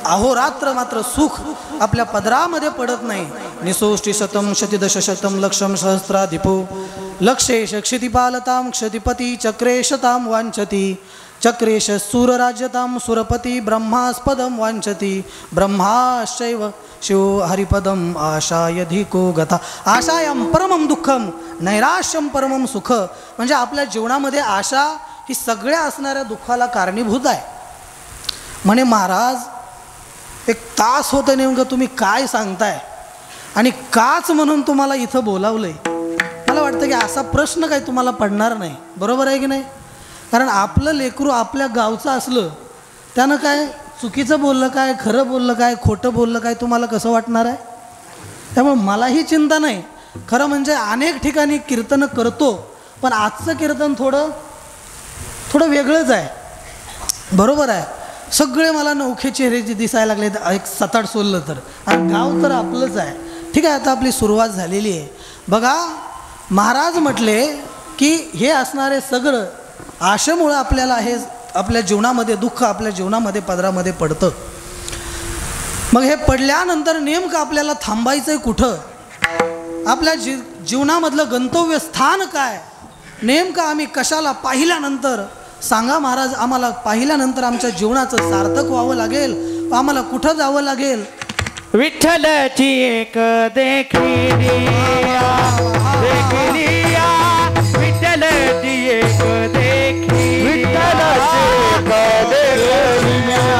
अहोरात्र मात्र सुख आपल्या पदरामध्ये पडत नाही. निसोष्टी शतम शतिदशशतम लक्षम सहस्राधिपो, लक्षेश क्षितिपालताम क्षतिपती चक्रेशताम वांछती, चक्रेश सूरराज्यताम सुरपती ब्रह्मास्पदम वांछती, ब्रह्माश्चैव शिव हरिपदम आशायधिको गता. आशायम परमम दुःखम नैराश्यम परमम सुख. म्हणजे आपल्या जीवनामध्ये आशा ही सगळ्या असणाऱ्या दुःखाला कारणीभूत आहे. म्हणे महाराज, एक तास होतं नेमकं तुम्ही काय सांगताय आणि काच म्हणून तुम्हाला इथं बोलावलंय. मला वाटतं की असा प्रश्न काही तुम्हाला पडणार नाही, बरोबर आहे की नाही. कारण आपलं लेकरू आपल्या गावचं असलं, त्यानं काय चुकीचं बोललं काय, खरं बोललं काय, खोटं बोललं काय, तुम्हाला कसं वाटणार आहे. त्यामुळे मलाही चिंता नाही. खरं म्हणजे अनेक ठिकाणी कीर्तन करतो, पण आजचं कीर्तन थोडं थोडं वेगळंच आहे. बरोबर आहे, सगळे मला नौखे चेहरे जे दिसायला लागले एक 7-8 सोडलं तर, आणि गाव तर आपलंच आहे. ठीक आहे, आता आपली सुरुवात झालेली आहे. बघा, महाराज म्हटले की हे असणारे सगळं आशेमुळं आपल्याला हे आपल्या जीवनामध्ये दुःख आपल्या जीवनामध्ये पदरामध्ये पडतं. मग हे पडल्यानंतर नेमकं आपल्याला थांबायचं आहे कुठं, आपल्या जीवनामधलं गंतव्य स्थान काय, नेमकं आम्ही कशाला पाहिल्यानंतर सांगा महाराज. आम्हाला पाहिल्यानंतर आमच्या जीवनाचं सार्थक व्हावं लागेल, आम्हाला कुठं जावं लागेल. विठ्ठलची एक देखलिया, देखलिया, विठ्ठलची एक देखलिया, विठ्ठलची एक देखलिया.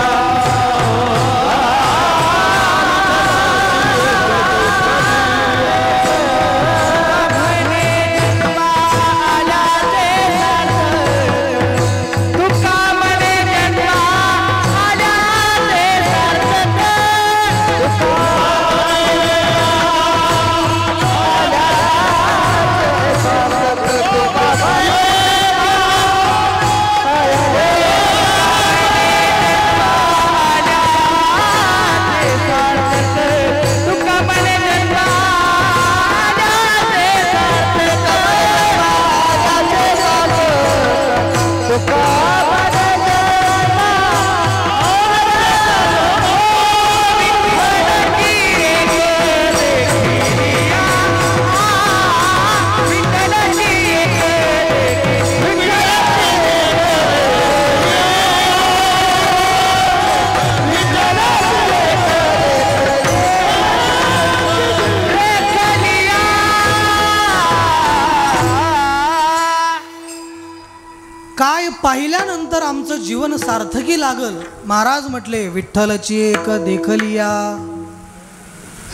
काय पाहिल्यानंतर आमचं जीवन सार्थकी लागल. महाराज म्हटले विठ्ठलची एक देखलिया,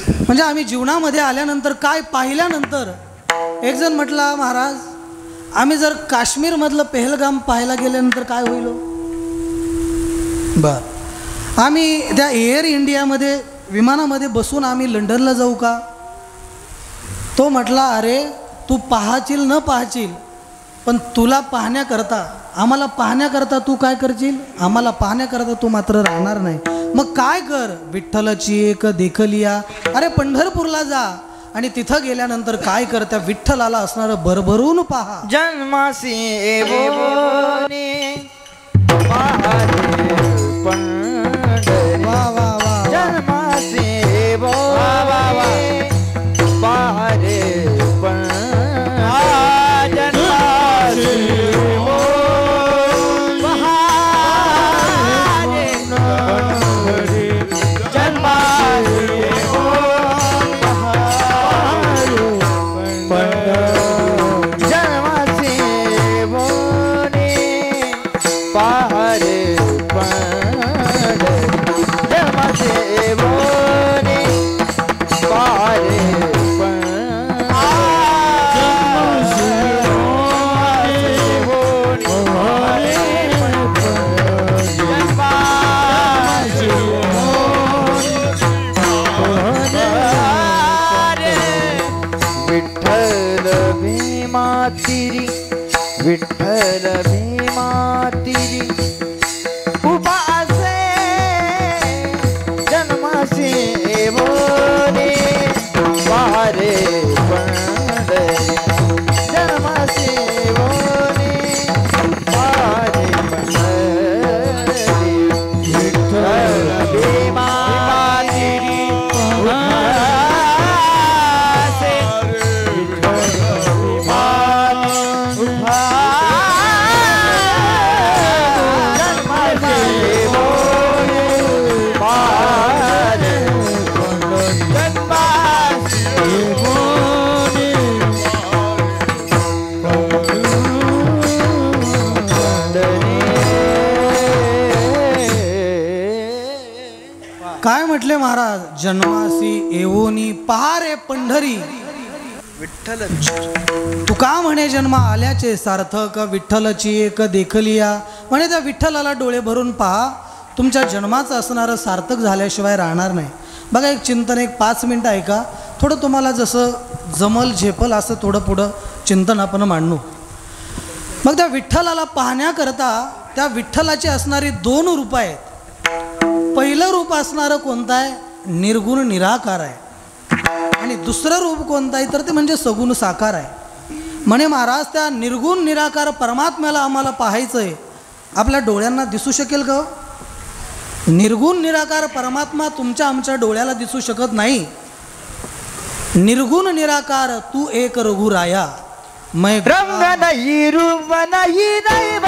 म्हणजे आम्ही जीवनामध्ये आल्यानंतर काय पाहिल्यानंतर. एक जण म्हटला महाराज आम्ही जर काश्मीरमधलं पहलगाम पाहायला गेल्यानंतर काय होईल. बर, आम्ही त्या एअर इंडियामध्ये विमानामध्ये बसून आम्ही लंडनला जाऊ का. तो म्हटला अरे तू पाहशील न पाहशील, पण तुला पाहण्याकरता आम्हाला पाहण्याकरता तू काय करशील, आम्हाला पाहण्याकरता तू मात्र राहणार नाही. मग काय कर, विठ्ठलाची एक देखलिया. अरे पंढरपूरला जा आणि तिथं गेल्यानंतर काय कर, त्या विठ्ठलाला असणारं भरभरून पहा. जन्मासी एवोनी पाहरे पंढरी, वा वा वा, जन्मासी एवोनी पाहरे पंढरी, विठ्ठल भीमा तिरी उभा असे जन्मासी एवोनी पाहरे पंढरी, जन्मासी एवोनी पाहरे पंढरी, विठ्ठल भीमा तिरी उभा असे काय म्हटले महाराज, जन्मासी येवोनी पहारे पंढरी. विठ्ठल तुका म्हणे जन्म आल्याचे सार्थक, विठ्ठलची एक देखलिया. म्हणे त्या विठ्ठलाला डोळे भरून पहा, तुमच्या जन्माचं असणारं सार्थक झाल्याशिवाय राहणार नाही. बघा एक चिंतन, एक 5 मिनटं ऐका. थोडं तुम्हाला जसं जमल झेपल असं थोडं पुढं चिंतन आपण मांडू. मग त्या विठ्ठलाला पाहण्याकरता त्या विठ्ठलाचे असणारी 2 रूप आहेत. पहिलं रूप असणारं कोणतं आहे? निर्गुण निराकार आहे. आणि दुसरं रूप कोणतं आहे तर ते म्हणजे सगुण साकार आहे. म्हणे महाराज त्या निर्गुण निराकार परमात्म्याला आम्हाला पाहायचं आहे, आपल्या डोळ्यांना दिसू शकेल का? निर्गुण निराकार परमात्मा तुमच्या आमच्या डोळ्याला दिसू शकत नाही. निर्गुण निराकार तू एक रघुराया मैं रंग नहीं रूप नहीं दैव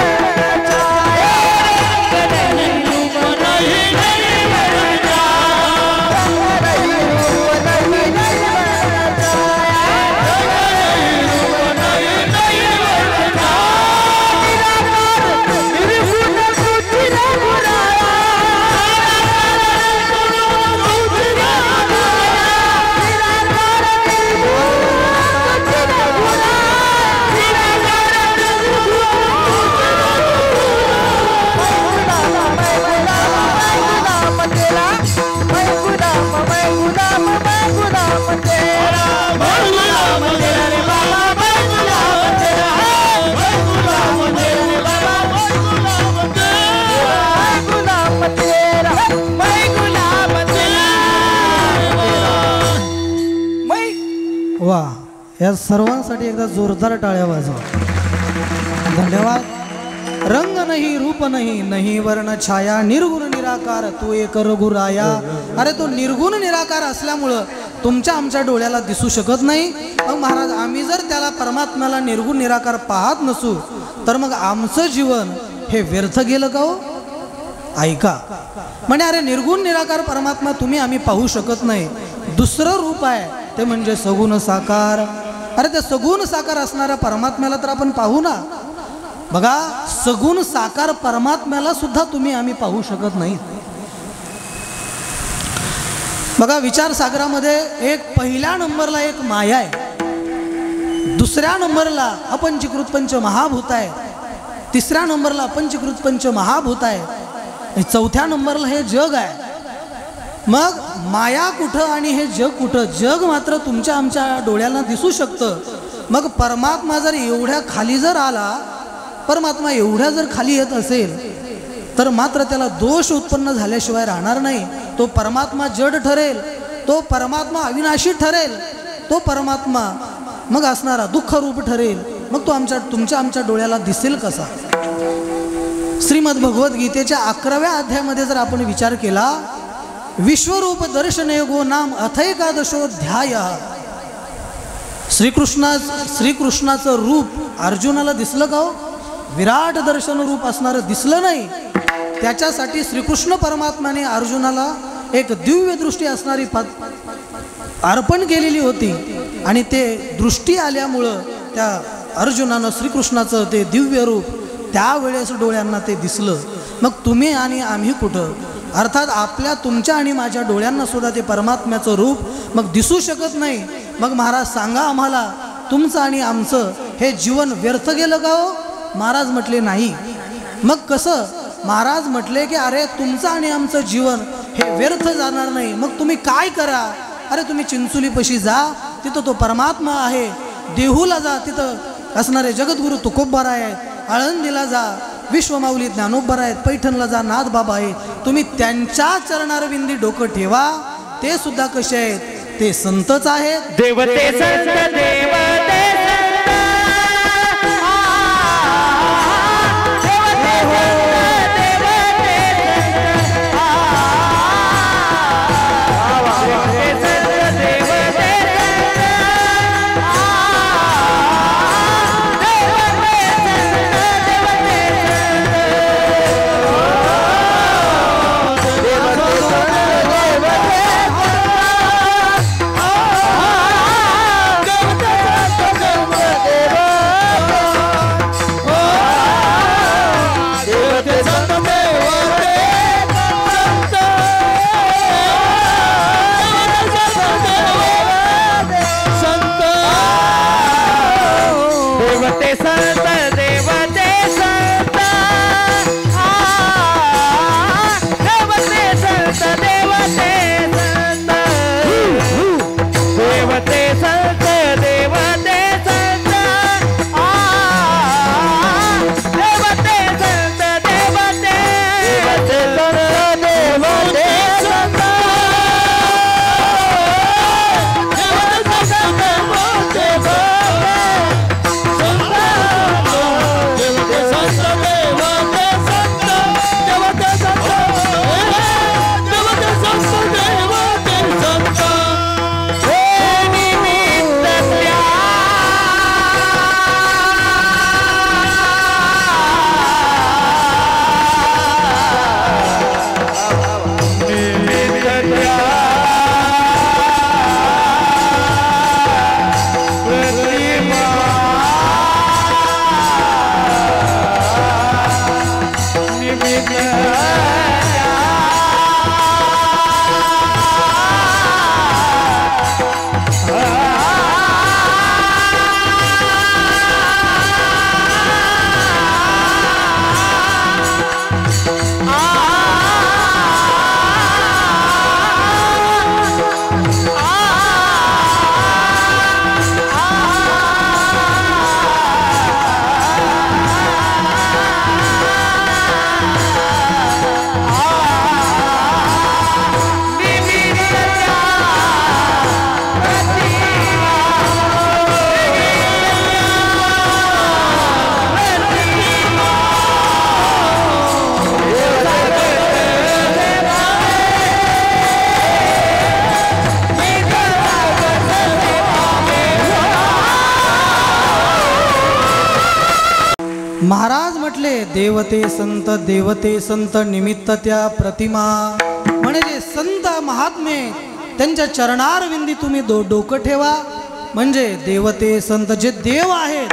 वा. या सर्वांसाठी एकदा जोरदार टाळ्या वाजवा. धन्यवाद. रंग नाही रूप नाही नाही वर्ण छाया निर्गुण निराकार तू एक रघुराया. अरे तो निर्गुण निराकार असल्यामुळं तुमच्या आमच्या डोळ्याला दिसू शकत नाही. मग महाराज आम्ही जर त्याला परमात्म्याला निर्गुण निराकार पाहत नसू तर मग आमचं जीवन हे व्यर्थ गेलं का हो? ऐका. म्हणे अरे निर्गुण निराकार परमात्मा तुम्ही आम्ही पाहू शकत नाही. दुसरं रूप आहे ते म्हणजे सगुण साकार. अरे ते सगुण साकार असणाऱ्या परमात्म्याला तर आपण पाहू ना. बघा सगुण साकार परमात्म्याला सुद्धा तुम्ही आम्ही पाहू शकत नाही. बघा विचारसागरामध्ये एक पहिल्या नंबरला एक माया आहे, दुसऱ्या नंबरला अपंचीकृत पंच महाभूत आहे, तिसऱ्या नंबरला अपंचीकृत पंच महाभूत आहे, चौथ्या नंबरला हे जग आहे. मग माया कुठं आणि हे जग कुठं? जग मात्र तुमच्या आमच्या डोळ्याला दिसू शकतं. मग परमात्मा जर एवढ्या खाली जर आला, परमात्मा एवढ्या जर खाली येत असेल तर मात्र त्याला दोष उत्पन्न झाल्याशिवाय राहणार नाही. तो परमात्मा जड ठरेल, तो परमात्मा अविनाशी ठरेल, तो परमात्मा मग असणारा दुःख रूप ठरेल. मग तो तुमच्या आमच्या डोळ्याला दिसेल कसा? श्रीमद भगवद्गीतेच्या 11व्या अध्यायामध्ये जर आपण विचार केला, विश्वरूप दर्शन योगो नाम अथैकादशोऽध्याय. श्रीकृष्णाचं रूप अर्जुनाला दिसलं का हो? विराट दर्शन रूप असणारं दिसलं नाही. त्याच्यासाठी श्रीकृष्ण परमात्म्याने अर्जुनाला एक दिव्य दृष्टी असणारी अर्पण केलेली होती. आणि ते दृष्टी आल्यामुळं त्या अर्जुनानं श्रीकृष्णाचं ते दिव्य रूप त्यावेळेस डोळ्यांना ते दिसलं. मग तुम्ही आणि आम्ही कुठं? अर्थात आपल्या तुमच्या आणि माझ्या डोळ्यांना सुद्धा ते परमात्म्याचं रूप मग दिसू शकत नाही. मग महाराज सांगा आम्हाला, तुमचं आणि आमचं हे जीवन व्यर्थ गेलं का हो? महाराज म्हटले नाही. मग कसं? महाराज म्हटले की अरे तुमचं आणि आमचं जीवन हे व्यर्थ जाणार नाही. मग तुम्ही काय करा? अरे तुम्ही चिंचोलीपाशी जा, तिथं तो परमात्मा आहे. देहूला जा, तिथं असणारे जगद्गुरु तुकोबा आहेत. आळंदीला जा, विश्वमाऊली ज्ञानोबा आहेत. पैठणला जा, नाथबाबा आहे. तुम्ही त्यांच्या चरणारविंदी डोकं ठेवा. ते सुद्धा कसे आहेत? ते संतच आहेत. देवते संत देवते देव महाराज म्हटले देवते संत निमित्त त्या प्रतिमा. म्हणजे संत महात्मे त्यांच्या चरणारविंदी तुम्ही डोकं ठेवा. म्हणजे देवते संत, जे देव आहेत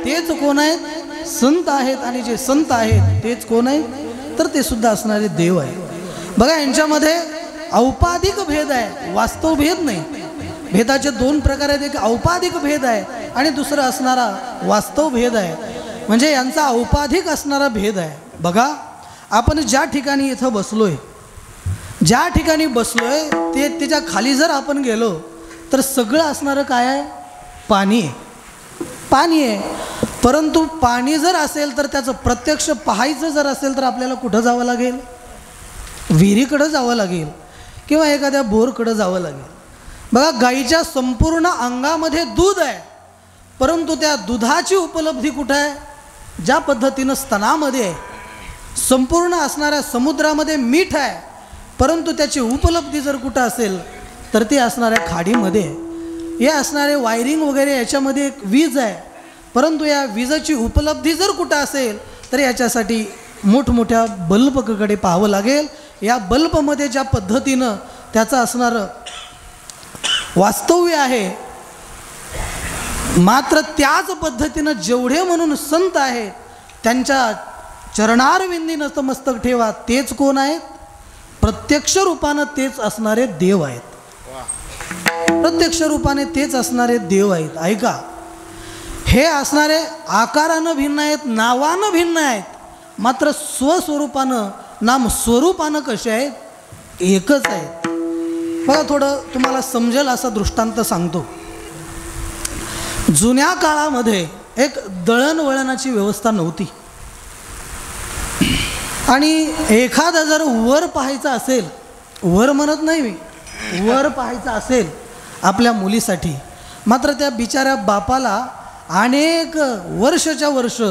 तेच कोण आहेत? संत आहेत. आणि जे संत आहेत तेच कोण आहेत? तर ते सुद्धा असणारे देव आहे. बघा, यांच्यामध्ये औपाधिक भेद आहे, वास्तव भेद नाही. भेदाचे दोन प्रकार आहेत, एक औपाधिक भेद आहे आणि दुसरा असणारा वास्तव भेद आहे. म्हणजे यांचा औपाधिक असणारा भेद आहे. बघा, आपण ज्या ठिकाणी इथं बसलोय, ज्या ठिकाणी बसलोय ते त्याच्या खाली जर आपण गेलो तर सगळं असणारं काय आहे? पाणी आहे. पाणी आहे. परंतु पाणी जर असेल तर त्याचं प्रत्यक्ष पाहायचं जर असेल तर आपल्याला कुठं जावं लागेल? विहिरीकडं जावं लागेल किंवा एखाद्या बोरकडं जावं लागेल. बघा, गाईच्या संपूर्ण अंगामध्ये दूध आहे, परंतु त्या दुधाची उपलब्धी कुठं आहे? ज्या पद्धतीनं स्तनामध्ये आहे. संपूर्ण असणाऱ्या समुद्रामध्ये मीठ आहे, परंतु त्याची उपलब्धी जर कुठं असेल तर ती असणाऱ्या खाडीमध्ये. हे असणारे वायरिंग वगैरे याच्यामध्ये एक वीज आहे, परंतु या विजेची उपलब्धी जर कुठं असेल तर याच्यासाठी मोठमोठ्या बल्बकडे पाहावं लागेल. या बल्बमध्ये ज्या पद्धतीनं त्याचं असणारं वास्तव्य आहे, मात्र त्याच पद्धतीनं जेवढे म्हणून संत आहेत त्यांच्या चरणारविंदी नतमस्तक ठेवा. तेच कोण आहेत? प्रत्यक्ष रूपानं तेच असणारे देव आहेत. प्रत्यक्ष रूपाने तेच असणारे देव आहेत. ऐका, हे असणारे आकारानं भिन्न आहेत, नावानं भिन्न आहेत, मात्र स्वस्वरूपानं नाम स्वरूपानं कसे आहेत? एकच आहेत. बघा, थोडं तुम्हाला समजेल असा दृष्टांत सांगतो. जुन्या काळामध्ये एक दळणवळणाची व्यवस्था नव्हती आणि एखादा जर वर पाहायचं असेल, वर म्हणत नाही मी, वर पाहायचं असेल आपल्या मुलीसाठी, मात्र त्या बिचाऱ्या बापाला अनेक वर्षाच्या वर्ष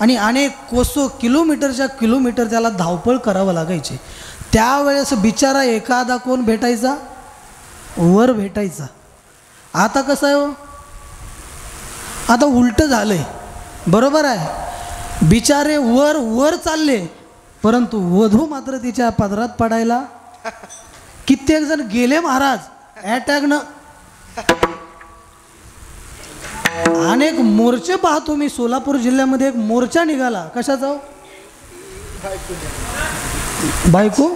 आणि अनेक कोसो किलोमीटरच्या किलोमीटर त्याला धावपळ करावं लागायची. त्यावेळेस बिचारा एखादा कोण भेटायचा? वर भेटायचा. आता कसं आहे हो? आता उलटं झालंय. बरोबर आहे, बिचारे वर वर चालले, परंतु वधू मात्र तिच्या पदरात पडायला कित्येक जण गेले महाराज अटॅकनं. अनेक मोर्चे पाहतो मी. सोलापूर जिल्ह्यामध्ये एक मोर्चा निघाला. कशाचा? बायको.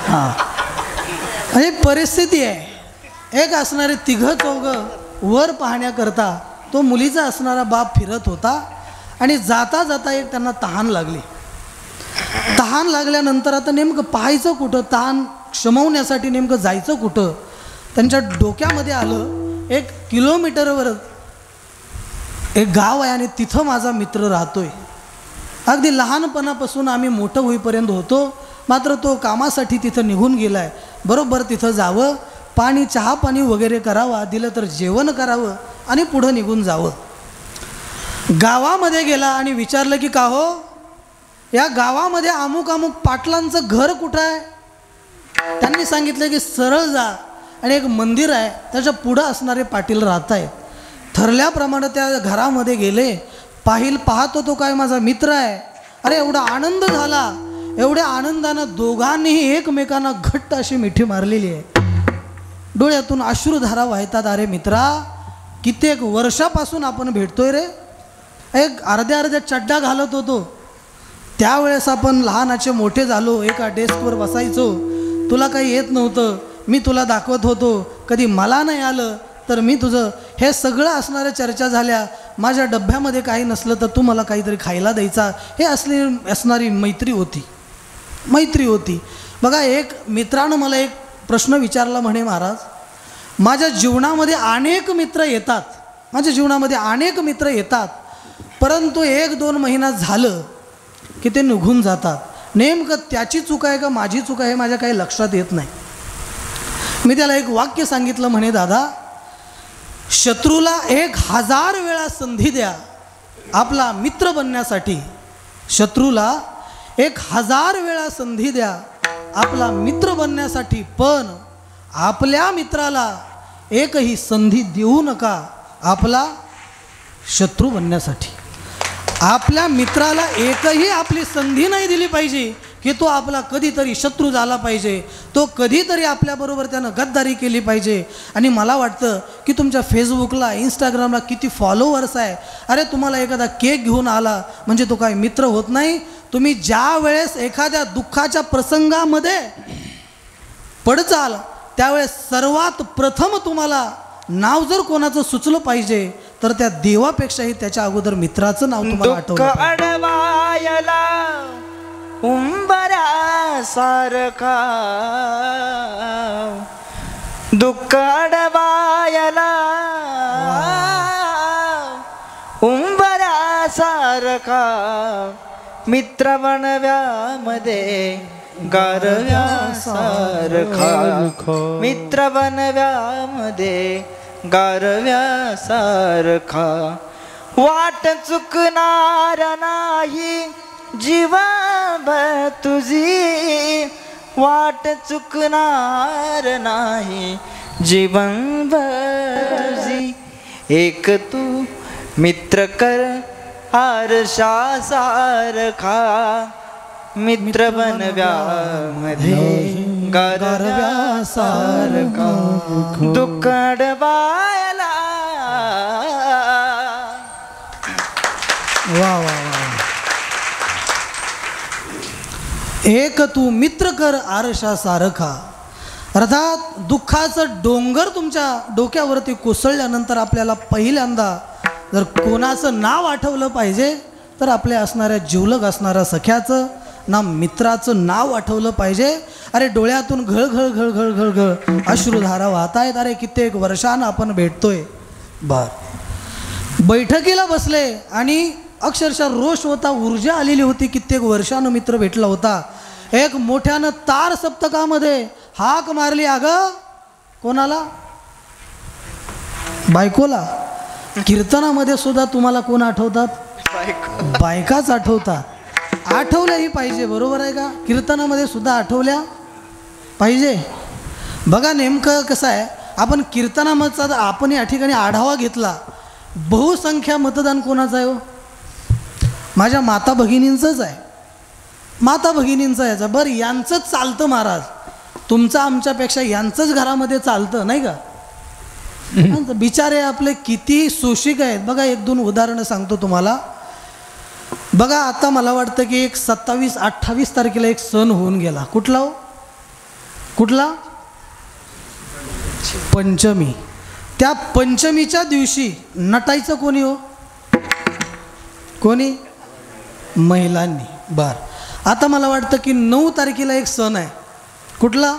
हां, आणि परिस्थिती आहे. एक असणारे तिघं चौघं वर पाहण्याकरता तो मुलीचा असणारा बाप फिरत होता आणि जाता जाता एक त्यांना तहान लागली. तहान लागल्यानंतर आता नेमकं पाहायचं कुठं? तहान शमवण्यासाठी नेमकं जायचं कुठं? त्यांच्या डोक्यामध्ये आलं, 1 किलोमीटरवर एक गाव आहे आणि तिथं माझा मित्र राहतोय. अगदी लहानपणापासून आम्ही मोठं होईपर्यंत होतो, मात्र तो कामासाठी तिथं निघून गेला आहे. बरोबर तिथं जावं, पाणी चहा पाणी वगैरे करावा, दिलं तर जेवण करावं आणि पुढं निघून जावं. गावामध्ये गेला आणि विचारलं की का हो, या गावामध्ये अमुक अमुक पाटलांचं घर कुठं आहे? त्यांनी सांगितलं की सरळ जा आणि एक मंदिर आहे, त्याच्या पुढं असणारे पाटील राहत आहेत. ठरल्याप्रमाणे त्या घरामध्ये गेले. पाहतो तो काय माझा मित्र आहे. अरे एवढा आनंद झाला. एवढ्या आनंदानं दोघांनीही एकमेकांना घट्ट अशी मिठी मारलेली आहे. डोळ्यातून अश्रुधारा वाहतात. अरे मित्रा, कित्येक वर्षापासून आपण भेटतोय रे. एक अर्ध्या चड्डा घालत होतो, त्यावेळेस आपण लहानाचे मोठे झालो, एका डेस्कवर बसायचो. तुला काही येत नव्हतं, मी तुला दाखवत होतो. कधी मला नाही आलं तर मी तुझं. हे सगळं असणाऱ्या चर्चा झाल्या. माझ्या डब्यामध्ये काही नसलं तर तू मला काहीतरी खायला द्यायचा. हे असणारी मैत्री होती. बघा, एक मित्रानं मला एक प्रश्न विचारला. म्हणे महाराज, माझ्या जीवनामध्ये अनेक मित्र येतात, परंतु 1-2 महिना झालं की ते निघून जातात. नेमकं त्याची चूक आहे का माझी चूक आहे हे माझ्या काही लक्षात येत नाही. मी त्याला एक वाक्य सांगितलं. म्हणे दादा, शत्रूला 1000 वेळा संधी द्या आपला मित्र बनण्यासाठी. शत्रूला 1000 वेळा संधी द्या आपला मित्र बनण्यासाठी, पण आपल्या मित्राला एकही संधी देऊ नका आपला शत्रू बनण्यासाठी. आपल्या मित्राला एकही आपली संधी नाही दिली पाहिजे की तो आपला कधीतरी शत्रू झाला पाहिजे, तो कधीतरी आपल्याबरोबर त्यानं गद्दारी केली पाहिजे. आणि मला वाटतं की तुमच्या फेसबुकला इंस्टाग्रामला किती फॉलोअर्स आहे, अरे तुम्हाला एखादा केक घेऊन आला म्हणजे तो काय मित्र होत नाही. तुम्ही ज्या वेळेस एखाद्या दुःखाच्या प्रसंगामध्ये पडचाल त्यावेळेस सर्वात प्रथम तुम्हाला नाव जर कोणाचं सुचलं पाहिजे तर त्या देवापेक्षाही त्याच्या अगोदर मित्राचं नाव तुम्हाला आठवलं दुःख पाहिजे. अडवायला उंबऱ्या सारखा, दुःख अडवायला उंबऱ्या सारखा, मित्र बनव्यामध्ये गारव्या सारखा, मित्र बनव्यामध्ये गारव्या सारखा, वाट चुकणार नाही जीवाभर तुझी, वाट चुकणार नाही जीवनभर तुझी, एक तू मित्र कर आरशा सारखा, मित्र बनव्यामध्ये गारव्या सारखा, दुःख अडवायला. वा वा वा. एक तू मित्र कर आरशा सारखा. अर्थात दुःखाचं डोंगर तुमच्या डोक्यावरती कोसळल्यानंतर आपल्याला पहिल्यांदा जर कोणाचं नाव आठवलं पाहिजे तर आपल्या असणाऱ्या जिवलग असणाऱ्या सख्याचं ना मित्राचं नाव आठवलं पाहिजे. अरे डोळ्यातून घळघळ घळघळ घळघळ अश्रुधारा वाहत आहेत. अरे कित्येक वर्षानं आपण भेटतोय. बैठकीला बसले आणि अक्षरशः रोष होता, ऊर्जा आलेली होती. कित्येक वर्षानं मित्र भेटला होता. एक मोठ्यानं तार सप्तकामध्ये हाक मारली. अगं कोणाला? बायकोला. कीर्तनामध्ये सुद्धा तुम्हाला कोण आठवतात? बायकाच आठवतात. आठवल्याही पाहिजे, बरोबर आहे का? कीर्तनामध्ये सुद्धा आठवल्या पाहिजे. बघा नेमकं कसं आहे, आपण कीर्तनामधचा आपण या ठिकाणी आढावा घेतला. बहुसंख्या मतदान कोणाचं आहे हो? माझ्या माता भगिनींचंच आहे. माता भगिनींचं याचं. बरं यांचंच चालतं महाराज, तुमचं आमच्यापेक्षा यांचंच घरामध्ये चालतं नाही का? बिचारे आपले किती शोषिक आहेत. बघा एक दोन उदाहरणं सांगतो तुम्हाला. बघा आता मला वाटतं की एक 27-28 तारखेला एक सण होऊन गेला. कुठला हो? कुठला? पंचमी. त्या पंचमीच्या दिवशी नटायचं कोणी हो? कोणी? महिलांनी. बर आता मला वाटतं की 9 तारखेला एक सण आहे. कुठला?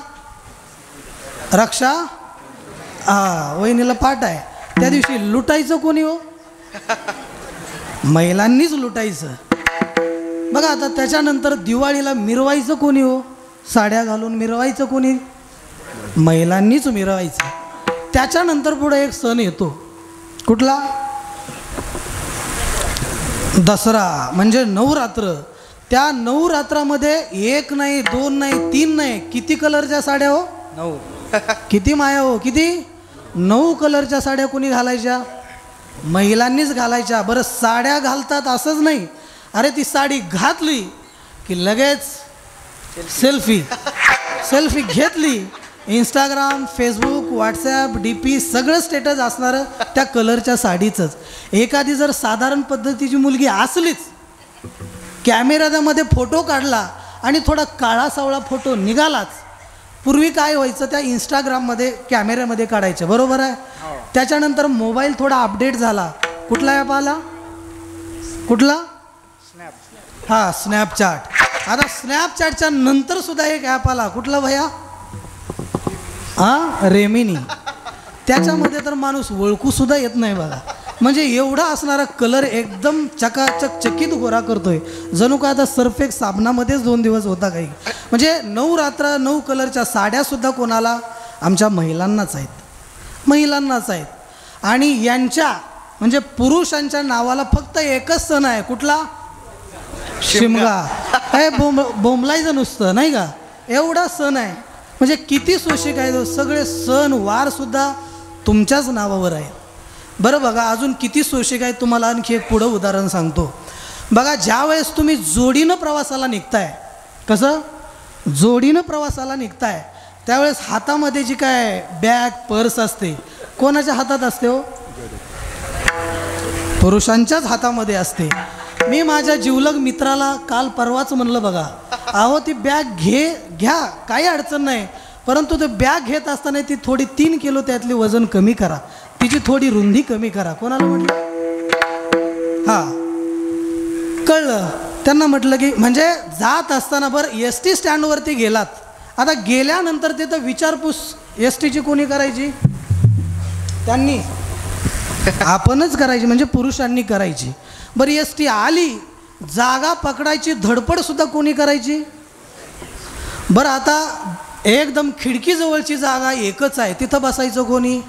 रक्षा. वहिनीला पाठ आहे. त्या दिवशी लुटायचं कोणी हो? महिलांनीच लुटायचं. बघा आता त्याच्यानंतर दिवाळीला मिरवायचं कोणी हो? साड्या घालून मिरवायचं कोणी? महिलांनीच मिरवायचं. त्याच्यानंतर पुढे एक सण येतो. कुठला? दसरा म्हणजे नवरात्र. त्या नवरात्रामध्ये एक नाही, दोन नाही, तीन नाही, किती कलरच्या साड्या हो? 9. किती माया हो? किती? 9 कलरच्या साड्या कोणी घालायच्या? महिलांनीच घालायच्या. बरं साड्या घालतात असंच नाही, अरे ती साडी घातली की लगेच सेल्फी घेतली. इंस्टाग्राम, फेसबुक, व्हॉट्सॲप, DP सगळं स्टेटस असणारं त्या कलरच्या साडीचंच. एखादी जर साधारण पद्धतीची मुलगी असलीच, कॅमेऱ्यामध्ये फोटो काढला आणि थोडा काळा सावळा फोटो निघालाच. पूर्वी काय व्हायचं, त्या इंस्टाग्राममध्ये कॅमेऱ्यामध्ये काढायचं, बरोबर आहे. त्याच्यानंतर मोबाईल थोडा अपडेट झाला. कुठला ॲप आला? कुठला? हां स्नॅपचॅट. आता स्नॅपचॅटच्या नंतर सुद्धा एक ॲप आला. कुठला भैया? रेमिनी. त्याच्यामध्ये तर माणूस ओळखू सुद्धा येत नाही बघा. म्हणजे एवढा असणारा कलर एकदम चकाचक चकित गोरा करतोय, जणू का आता सर्फेक्स साबणामध्येच 2 दिवस होता काही. म्हणजे 9 रात्र 9 कलरच्या साड्यासुद्धा कोणाला? आमच्या महिलांनाच आहेत. महिलांनाच आहेत. आणि यांच्या म्हणजे पुरुषांच्या नावाला फक्त एकच सण आहे. कुठला? शिमगा. काय बोंबलायचं नुसतं नाही का? एवढा सण आहे. म्हणजे किती शोषिक आहे. सगळे सण वार सुद्धा तुमच्याच नावावर आहे. बरं बघा अजून किती शोषिक आहेत. तुम्हाला आणखी एक पुढं उदाहरण सांगतो. बघा, ज्या वेळेस तुम्ही जोडीनं प्रवासाला निघताय, कसं जोडीनं प्रवासाला निघताय, त्यावेळेस हातामध्ये जी काय बॅग पर्स असते, कोणाच्या हातात असते हो? पुरुषांच्याच हातामध्ये असते. मी माझ्या जिवलग मित्राला काल परवाच म्हणलं, बघा अहो ती बॅग घ्या, काही अडचण नाही, परंतु ते बॅग घेत असताना ती थोडी 3 किलो त्यातली वजन कमी करा, तिची थोडी रुंदी कमी करा. कोणाला म्हटलं? हां, कळलं त्यांना. म्हटलं की म्हणजे जात असताना बरं ST स्टँडवरती गेलात, आता गेल्यानंतर तिथं विचारपूस STची कोणी करायची? त्यांनी, आपणच करायची, म्हणजे पुरुषांनी करायची. बरं ST आली, जागा पकडायची धडपडसुद्धा कोणी करायची? बरं आता एकदम खिडकीजवळची जागा एकच आहे, तिथं बसायचं कोणी?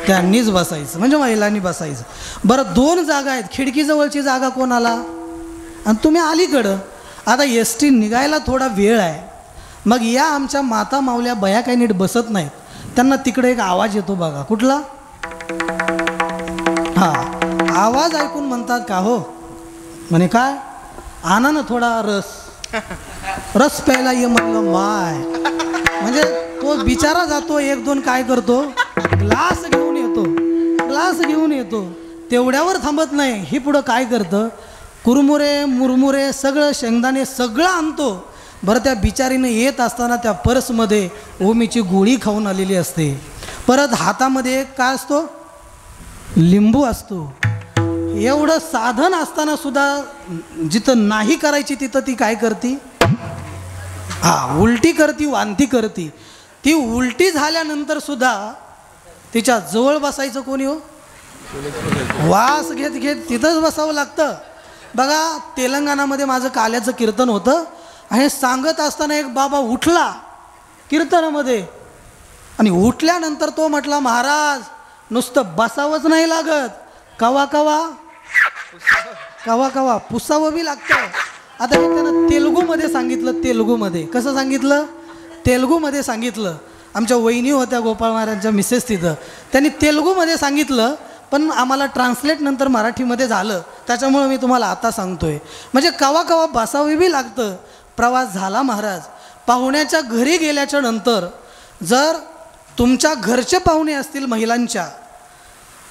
त्यांनीच बसायचं, म्हणजे महिलांनी बसायचं. बरं 2 जागा आहेत, खिडकीजवळची जागा कोणाला? आणि तुम्ही अलीकडं. आता ST निघायला थोडा वेळ आहे, मग या आमच्या माता मावल्या बया काही नीट बसत नाहीत, त्यांना तिकडे एक आवाज येतो बघा, कुठला? हां, आवाज ऐकून म्हणतात का हो, म्हणे काय आणा ना थोडा रस प्यायला ये. म्हणलं माय, म्हणजे तो बिचारा जातो 1-2 काय करतो, ग्लास घेऊन येतो, तेवढ्यावर थांबत नाही. ही पुढं काय करतं, कुरमुरे मुरमुरे सगळं, शेंगदाणे सगळं आणतो. बरं त्या बिचारीनं येत असताना त्या पर्समध्ये ओमीची गोळी खाऊन आलेली असते. परत हातामध्ये काय असतो, लिंबू असतो. एवढं साधन असताना सुद्धा जिथं नाही करायची तिथं ती काय करती, उलटी करती, वांती करती. ती उलटी झाल्यानंतर सुद्धा तिच्या जवळ बसायचं कोणी हो? वास घेत घेत तिथंच बसावं लागतं. बघा, तेलंगणामध्ये माझं काल्याचं कीर्तन होतं, आणि सांगत असताना एक बाबा उठला कीर्तनामध्ये, आणि उठल्यानंतर तो म्हटला, महाराज नुसतं बसावंच नाही लागत, कवा कवा पुसावं बी लागतं. आता हे त्यानं तेलुगूमध्ये सांगितलं. तेलुगूमध्ये कसं सांगितलं? तेलुगूमध्ये सांगितलं. आमच्या वहिनी होत्या गोपाळ महाराजांच्या मिसेस, तिथं त्यांनी तेलुगूमध्ये सांगितलं, पण आम्हाला ट्रान्सलेट नंतर मराठीमध्ये झालं, त्याच्यामुळं मी तुम्हाला आता सांगतोय. म्हणजे कवा बसावी बी लागतं. प्रवास झाला महाराज, पाहुण्याच्या घरी गेल्याच्या नंतर जर तुमच्या घरचे पाहुणे असतील महिलांच्या,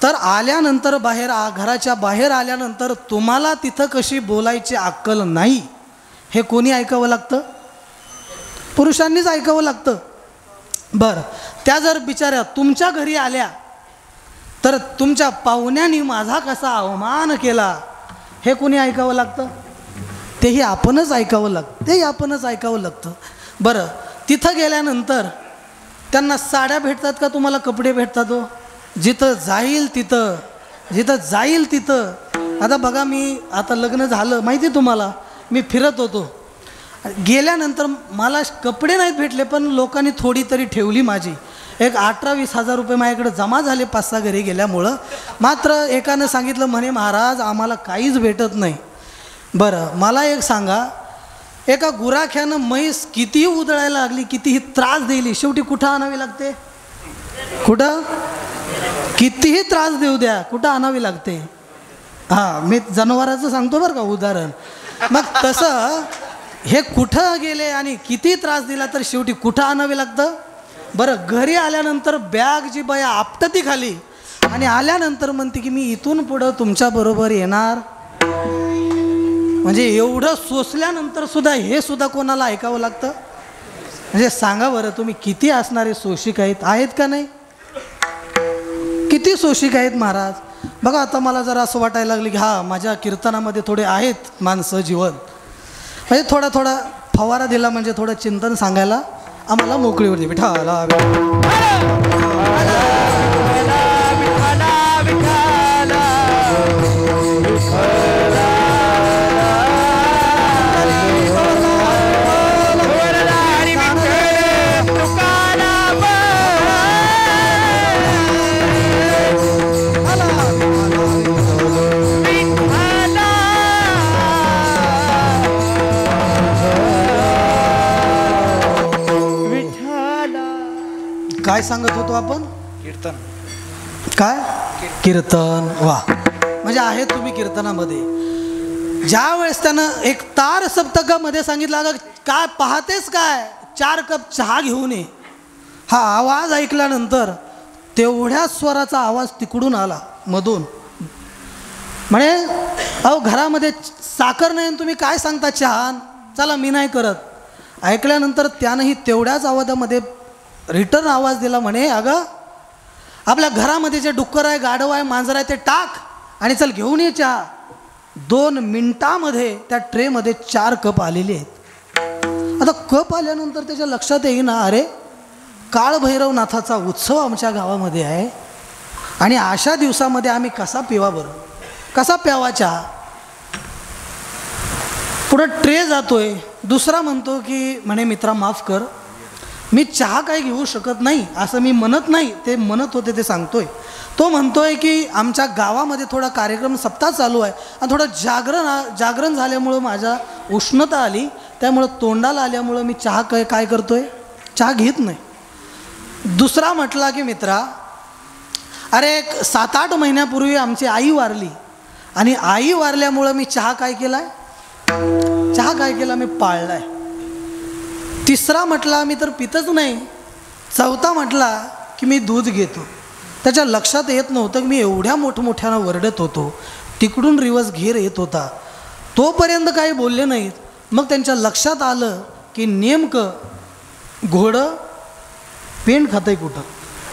तर आल्यानंतर घराच्या बाहेर आल्यानंतर तुम्हाला तिथं कशी बोलायची अक्कल नाही, हे कोणी ऐकावं लागतं? पुरुषांनीच ऐकावं लागतं. बरं, त्या जर बिचाऱ्या तुमच्या घरी आल्या, तर तुमच्या पाहुण्यांनी माझा कसा अवमान केला, हे कोणी ऐकावं लागतं? तेही आपणच ऐकावं लागतं. बरं, तिथं गेल्यानंतर त्यांना साड्या भेटतात का तुम्हाला कपडे भेटतात हो? जिथं जाईल तिथं. आता बघा, मी आता लग्न झालं माहिती तुम्हाला, मी फिरत होतो, गेल्यानंतर मला कपडे नाहीत भेटले, पण लोकांनी थोडी तरी ठेवली माझी. एक 18-20 हजार रुपये माझ्याकडे जमा झाले 5-6 घरी गेल्यामुळं. मात्र एकानं सांगितलं, म्हणे महाराज आम्हाला काहीच भेटत नाही. बरं, मला एक सांगा, एका गुराख्यानं म्हैस कितीही उधळायला लागली, कितीही त्रास दिली, शेवटी कुठं आणावी लागते? कुठं? कितीही त्रास देऊ द्या, कुठं आणावी लागते? हां, मी जनावराचं सांगतो बरं का उदाहरण. मग तसं हे कुठं गेले आणि किती त्रास दिला तर शेवटी कुठं आणावे लागतं? बरं, घरी आल्यानंतर बॅग जी बाया आपटती खाली, आणि आल्यानंतर म्हणते की मी इथून पुढं तुमच्याबरोबर येणार. म्हणजे एवढं सोसल्यानंतर सुद्धा हे सुद्धा कोणाला ऐकावं लागतं? म्हणजे सांगा बरं, तुम्ही किती असणारे सोशिक आहेत का नाही? किती सोशिक आहेत महाराज. बघा, आता मला जरा असं वाटायला लागलं की माझ्या कीर्तनामध्ये थोडे आहेत माणसं जीवन, म्हणजे थोडा फवारा दिला म्हणजे थोडं चिंतन सांगायला आम्हाला मोकळी होती. विठाला काय सांगत होतो आपण? कीर्तन. काय कीर्तन? वा, म्हणजे आहे तुम्ही कीर्तनामध्ये. ज्या वेळेस त्यानं एक तार सप्तकामध्ये सांगितलं, अगं काय पाहतेस काय, 4 कप चहा घेऊन ये. हा आवाज ऐकल्यानंतर तेवढ्या स्वराचा आवाज तिकडून आला मधून. म्हणे अहो घरामध्ये साखर नाही आणि तुम्ही काय सांगता चहा, चला मी नाही करत. ऐकल्यानंतर त्यानंही तेवढ्याच आवाजामध्ये रिटर्न आवाज दिला. म्हणे अगं आपल्या घरामध्ये जे डुक्कर आहे, गाढव आहे, मांजर आहे ते टाक आणि चल घेऊन ये चहा. 2 मिनिटामध्ये त्या ट्रेमध्ये 4 कप आलेले आहेत. आता कप आल्यानंतर त्याच्या लक्षात येईना, अरे काळभैरवनाथाचा उत्सव आमच्या गावामध्ये आहे आणि अशा दिवसामध्ये आम्ही कसा पिवा बरं, कसा प्यावा चहा. पुढं ट्रे जातोय. दुसरा म्हणतो की म्हणे मित्रा माफ कर, मी चहा काही घेऊ शकत नाही असं मी म्हणत नाही, ते म्हणत होते ते सांगतोय. तो म्हणतोय की आमच्या गावामध्ये थोडा कार्यक्रम सप्ताह चालू आहे आणि थोडं जागरण झाल्यामुळं माझ्या उष्णता आली, त्यामुळं तोंडाला आल्यामुळं मी चहा काय करतोय, चहा घेत नाही. दुसरा म्हटला की मित्रा अरे 7-8 महिन्यापूर्वी आमची आई वारली आणि आई वारल्यामुळं मी चहा काय केला मी पाळलाय. तिसरा म्हटला मी तर पितच नाही. चौथा म्हटला की मी दूध घेतो. त्याच्या लक्षात येत नव्हतं की मी एवढ्या मोठमोठ्यानं वरडत होतो, तिकडून रिवर्स घेर येत होता. तोपर्यंत काही बोलले नाहीत. मग त्यांच्या लक्षात आलं की नेमकं घोडं पेंड खातंय कुठं.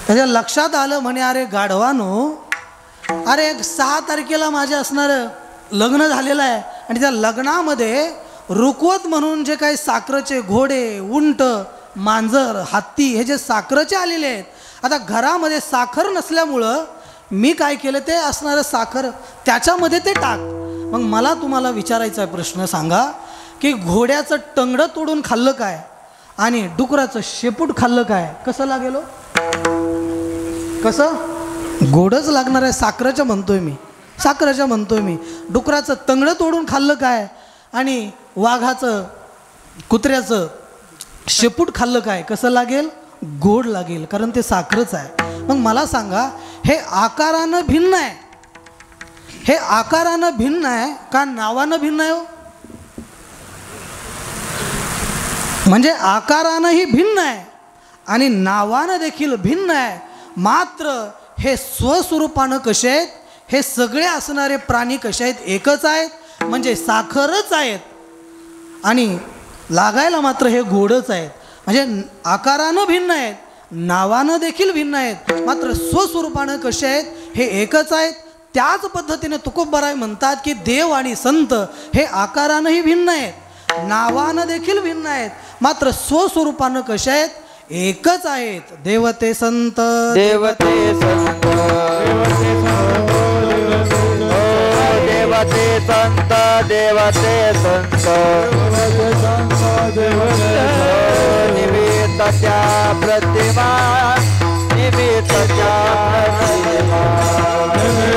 त्याच्या लक्षात आलं. म्हणे अरे गाढवानो, अरे 6 तारखेला माझे असणारं लग्न झालेलं आहे आणि त्या लग्नामध्ये रुकवत म्हणून जे काही साखरेचे घोडे, उंट, मांजर, हत्ती हे जे साखरेचे आलेले आहेत, आता घरामध्ये साखर नसल्यामुळं मी काय केलं, ते असणारं साखर त्याच्यामध्ये ते टाक. मग मला तुम्हाला विचारायचा प्रश्न सांगा की घोड्याचं टंगडं तोडून खाल्लं काय आणि डुकराचं शेपूट खाल्लं काय, कसं लागेल हो? कसं गोडच लागणार आहे. साखरेच्या म्हणतोय मी. डुकराचं तंगडं तोडून खाल्लं काय आणि वाघाचं, कुत्र्याचं शेपूट खाल्लं काय, कसं लागेल, गोड लागेल, कारण ते साखरच आहे. मग मला सांगा, हे आकारानं भिन्न आहे, हे आकारानं भिन्न आहे का नावानं भिन्न आहे हो? म्हणजे आकारानंही भिन्न आहे आणि नावानं देखील भिन्न आहे, मात्र हे स्वस्वरूपानं कसे आहेत, हे सगळे असणारे प्राणी कसे आहेत, एकच आहेत, म्हणजे साखरच आहेत आणि लागायला मात्र हे गोडच आहेत. म्हणजे आकारानं भिन्न आहेत, नावानं देखील भिन्न आहेत, मात्र स्वस्वरूपानं कसे आहेत, हे एकच आहेत. त्याच पद्धतीने तुकोबराय म्हणतात की देव आणि संत हे आकारानंही भिन्न आहेत, नावानं देखील भिन्न आहेत, मात्र स्वस्वरूपानं कसे आहेत, एकच आहेत. देवते संत, देवते संत, देवते संत, देवते संत, निमित्त त्या प्रतिमा, निमित्त त्या प्रतिमा,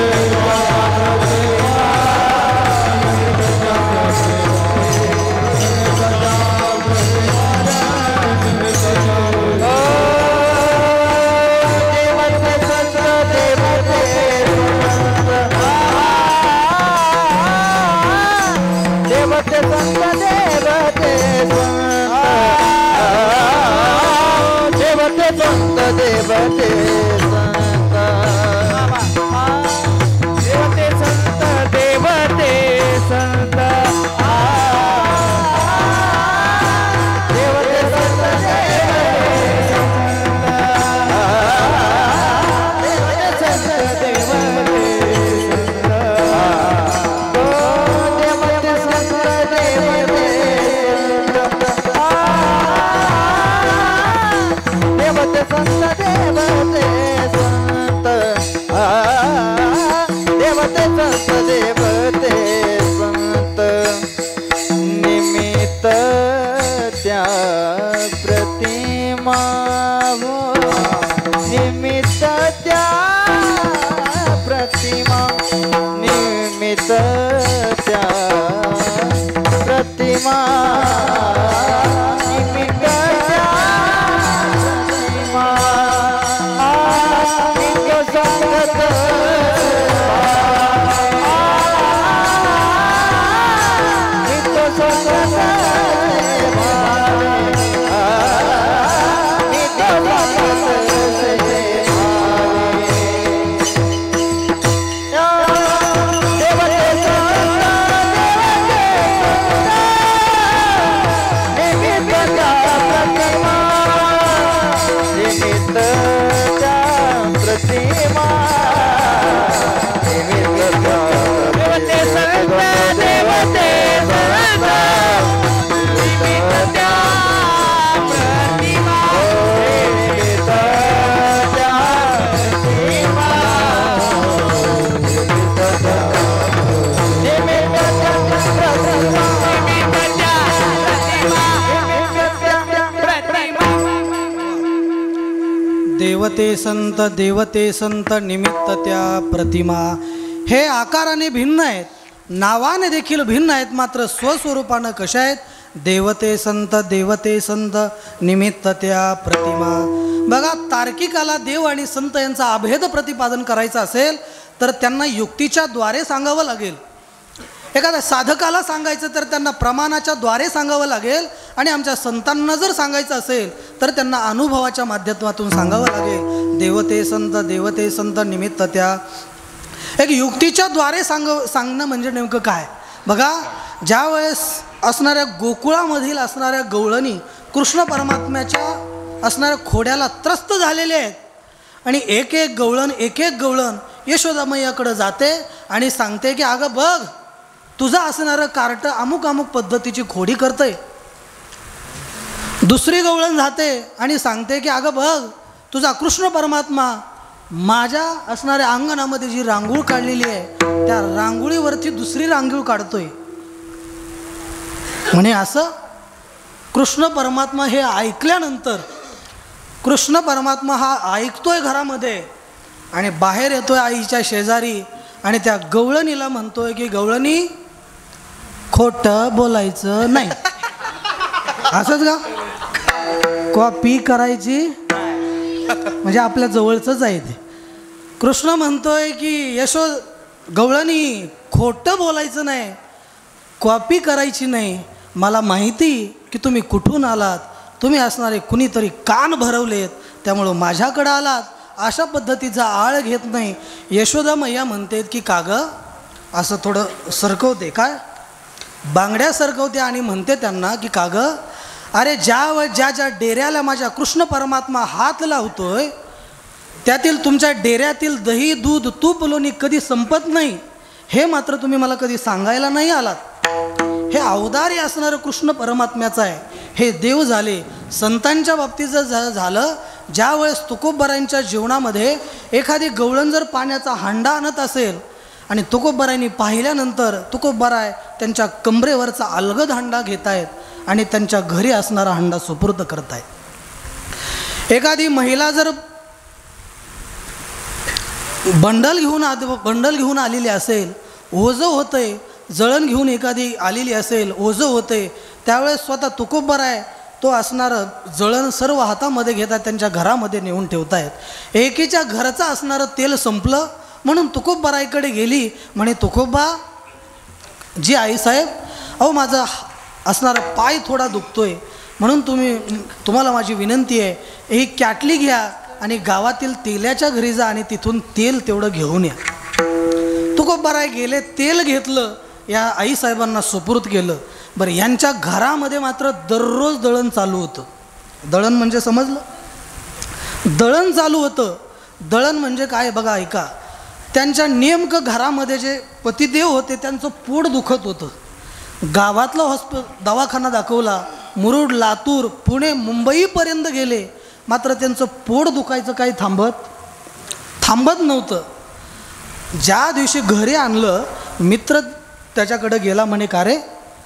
प्रतिमा निमित्त त्या देवते संत देवते संत निमित्त त्या प्रतिमा निमित्त त्या प्रतिमा देवते संत निमित्त त्या प्रतिमा. हे आकाराने भिन्न आहेत, नावाने देखील भिन्न आहेत, मात्र स्वस्वरूपानं कशा आहेत? देवते संत निमित्त त्या प्रतिमा. बघा, तार्किकाला देव आणि संत यांचा अभेद प्रतिपादन करायचं असेल तर त्यांना युक्तीच्या द्वारे सांगावं लागेल. एखाद्या साधकाला सांगायचं तर त्यांना प्रमाणाच्या द्वारे सांगावं लागेल, आणि आमच्या संतांना जर सांगायचं असेल तर त्यांना अनुभवाच्या माध्यमातून सांगावं लागेल. देवते संत निमित्त त्या. एक युक्तीच्या द्वारे सांगणं म्हणजे नेमकं काय? बघा, ज्या वेळेस असणाऱ्या गोकुळामधील असणाऱ्या गवळणी कृष्ण परमात्म्याच्या असणाऱ्या खोड्याला त्रस्त झालेले आहेत, आणि एक एक गवळण यशोदा मैयाकडे जाते आणि सांगते की अगं बघ, तुझं असणारं कार्ट अमुक अमुक पद्धतीची खोडी करतंय. दुसरी गवळण जाते आणि सांगते की अगं बघ, तुझा कृष्ण परमात्मा माझ्या असणाऱ्या अंगणामध्ये जी रांगोळ काढलेली आहे त्या रांगोळीवरती दुसरी रांगोळ काढतोय. म्हणे असं कृष्ण परमात्मा हे ऐकल्यानंतर कृष्ण परमात्मा हा ऐकतोय घरामध्ये आणि बाहेर येतोय आईच्या शेजारी, आणि त्या गवळणीला म्हणतोय की गवळणी, खोटं बोलायचं नाही. असंच का? कॉपी करायची म्हणजे आपल्या जवळचंच आहे ते. कृष्ण म्हणतोय की गवळणी, खोटं बोलायचं नाही, कॉपी करायची नाही. मला माहिती की तुम्ही कुठून आलात, तुम्ही असणारे कुणीतरी कान भरवलेत, त्यामुळं माझ्याकडं आलात. अशा पद्धतीचा आळ घेत नाही. यशोदा मैया म्हणतात की का गं, असं थोडं सरकवते, काय बांगड्या सरकवते, आणि म्हणते त्यांना की का गं, अरे ज्या डेऱ्याला माझ्या कृष्ण परमात्मा हात लावतोय त्यातील तुमच्या डेऱ्यातील दही दूध तूप लोणी कधी संपत नाही, हे मात्र तुम्ही मला कधी सांगायला नाही आलात. हे औदार्य असणारं कृष्ण परमात्म्याचं आहे. हे देव झाले. संतांच्या बाबतीत जर झालं, ज्या वेळेस तुकोबरायांच्या जीवनामध्ये एखादी गवळण जर पाण्याचा हांडा आणत असेल आणि तुकोबरायांनी पाहिल्यानंतर तुकोबराय त्यांच्या कमरेवरचा अलगद हांडा घेत आहेत आणि त्यांच्या घरी असणारा हांडा सुपूर्द करतायत. एखादी महिला जर बंडल घेऊन आलेली असेल, ओझं होतंय, जळण घेऊन एखादी आलेली असेल, ओझं होते, त्यावेळेस स्वतः तुकोबराय तो असणारं जळण सर्व हातामध्ये घेतात, त्यांच्या घरामध्ये नेऊन ठेवतायत. एकीच्या घरचं असणारं तेल संपलं म्हणून तुकोबराईकडे गेली. म्हणे, तुकोबा जी आईसाहेब, अहो माझा असणारा पाय थोडा दुखतोय, म्हणून तुम्हाला माझी विनंती आहे, ही कॅटली घ्या आणि गावातील तेलाच्या घरी जा आणि तिथून तेल तेवढं घेऊन या. तुकोबराय गेले, तेल घेतलं, या आईसाहेबांना सुपूर्द केलं. बरं, यांच्या घरामध्ये मात्र दररोज दळण चालू होतं. दळण म्हणजे समजलं? दळण चालू होतं. दळण म्हणजे काय बघा, ऐका. त्यांच्या नेमकं घरामध्ये जे पतिदेव होते त्यांचं पोट दुखत होतं. गावातला दवाखाना दाखवला, मुरुड, लातूर, पुणे, मुंबईपर्यंत गेले, मात्र त्यांचं पोट दुखायचं काही थांबत नव्हतं. ज्या दिवशी घरी आणलं, मित्र त्याच्याकडे गेला. म्हणे, का रे,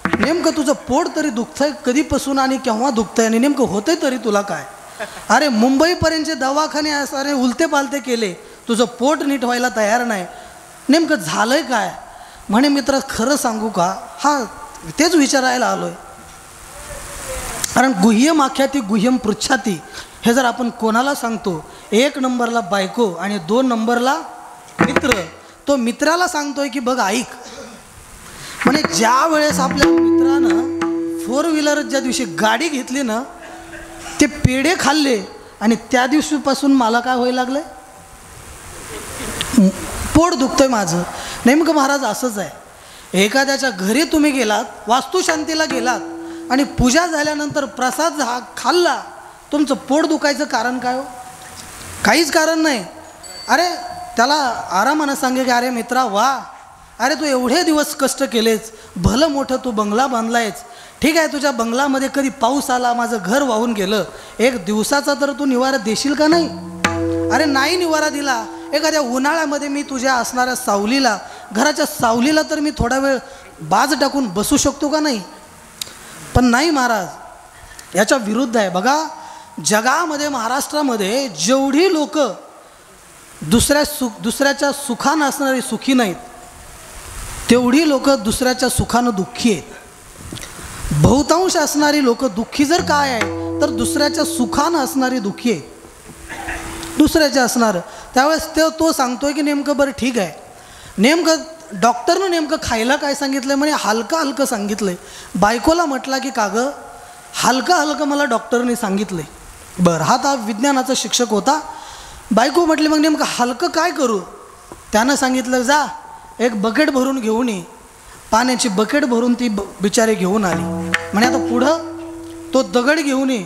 नेमकं तुझं पोट तरी दुखतंय कधीपासून आणि केव्हा दुखतंय आणि नेमकं होतंय तरी तुला काय? अरे मुंबईपर्यंतचे दवाखाने अरे उलते पालते केले, तुझं पोट नीट व्हायला तयार नाही, नेमकं झालंय काय? म्हणे, मित्र खरं सांगू का, हा तेच विचारायला आलोय. कारण गुह्यम आख्याती गुह्यम पृच्छाती हे जर आपण कोणाला सांगतो, 1 नंबरला बायको आणि 2 नंबरला मित्र, तो मित्राला सांगतोय की बघ ऐक. म्हणे, ज्या वेळेस आपल्या मित्रानं 4 व्हीलर ज्या दिवशी गाडी घेतली ना, ते पेढे खाल्ले आणि त्या दिवशीपासून मला काय व्हायला लागलंय, पोट दुखतंय माझं. नेमकं महाराज असंच आहे. एखाद्याच्या घरी तुम्ही गेलात, वास्तुशांतीला गेलात आणि पूजा झाल्यानंतर प्रसाद खाल्ला, तुमचं पोट दुखायचं कारण काय हो? काहीच कारण नाही. अरे त्याला आरामानं सांगे की अरे मित्रा वा, अरे तू एवढे दिवस कष्ट केलेच, भलं मोठं तू बंगला बांधलायच, ठीक आहे, तुझ्या बंगलामध्ये कधी पाऊस आला, माझं घर वाहून गेलं, एक दिवसाचा तर तू निवारा देशील का नाही? अरे नाही निवारा दिला, एखाद्या उन्हाळ्यामध्ये मी तुझ्या असणाऱ्या सावलीला, घराच्या सावलीला तर मी थोडा वेळ बाज टाकून बसू शकतो का नाही? पण नाही महाराज, याच्या विरुद्ध आहे. बघा जगामध्ये, महाराष्ट्रामध्ये जेवढी लोक दुसऱ्याच्या सुखानं असणारी सुखी नाहीत, तेवढी लोक दुसऱ्याच्या सुखानं दुःखी आहेत. बहुतांश असणारी लोक दुःखी जर काय आहे तर दुसऱ्याच्या सुखानं असणारी दुःखी आहे, दुसऱ्याच्या असणारं. त्यावेळेस तो सांगतोय की नेमकं बरं ठीक आहे, नेमकं डॉक्टरनं नेमकं खायला काय सांगितलं आहे? म्हणे हलकं हलकं सांगितलं आहे. बायकोला म्हटला की का गं हलकं हलकं मला डॉक्टरने सांगितलं आहे. बरं, हा विज्ञानाचा शिक्षक होता. बायको म्हटली मग नेमकं हलकं काय करू? त्यानं सांगितलं जा एक बकेट भरून घेऊन ये. पाण्याची बकेट भरून ती बिचारी घेऊन आली. म्हणे आता पुढं तो दगड घेऊन ये.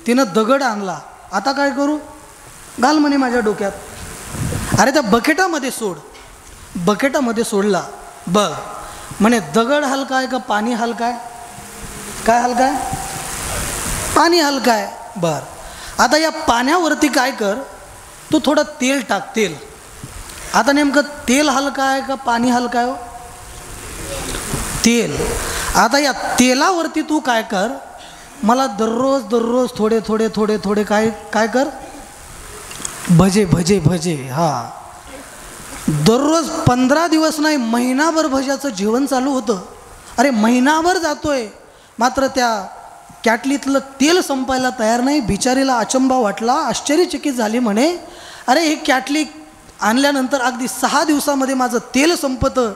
तिनं दगड आणला. आता काय करू? घाल म्हणे माझ्या डोक्यात. अरे त्या बकेटामध्ये सोड. बकेटामध्ये सोडला. बघ म्हणे दगड हलका आहे का पाणी हलका आहे? काय हलका आहे? पाणी हलका आहे. बरं, आता या पाण्यावरती काय कर, तू थोडं तेल टाक. तेल. आता नेमकं तेल हलका आहे का पाणी हलका आहे? तेल. आता या तेलावरती तू काय कर, मला दररोज थोडे थोडे थोडे थोडे काय कर, भजे भजे भजे. हां, दररोज 15 दिवस नाही महिनाभर भज्याचं जेवण चालू होतं. अरे महिनाभर जातोय, मात्र त्या कॅटलीतलं तेल संपायला तयार नाही. बिचारीला अचंबा वाटला, आश्चर्यचकित झाली. म्हणे अरे ही कॅटली आणल्यानंतर अगदी 6 दिवसामध्ये माझं तेल संपतं.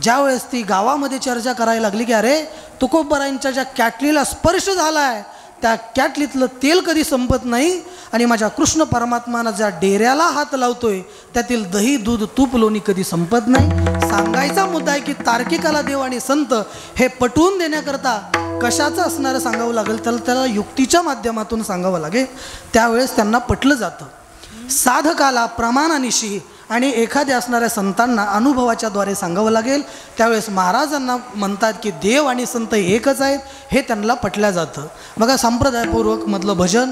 ज्यावेळेस ती गावामध्ये चर्चा करायला लागली की अरे तुकोबरायांच्या ज्या कॅटलीला स्पर्श झाला आहे त्या कॅटलीतलं तेल कधी संपत नाही, आणि माझ्या कृष्ण परमात्मानं ज्या डेऱ्याला हात लावतोय त्यातील दही दूध तूप लोणी कधी संपत नाही. सांगायचा मुद्दा आहे की तार्किकाला देव आणि संत हे पटवून देण्याकरता कशाचं असणारं सांगावं लागेल, त्याला युक्तीच्या माध्यमातून सांगावं लागेल. त्यावेळेस त्यांना पटलं जातं. साधकाला प्रमाणानिशी आणि एखाद्या असणाऱ्या संतांना अनुभवाच्या द्वारे सांगावं लागेल. त्यावेळेस महाराजांना म्हणतात की देव आणि संत एकच आहेत, हे त्यांना पटल्या जातं. बघा संप्रदायपूर्वक मधलं भजन,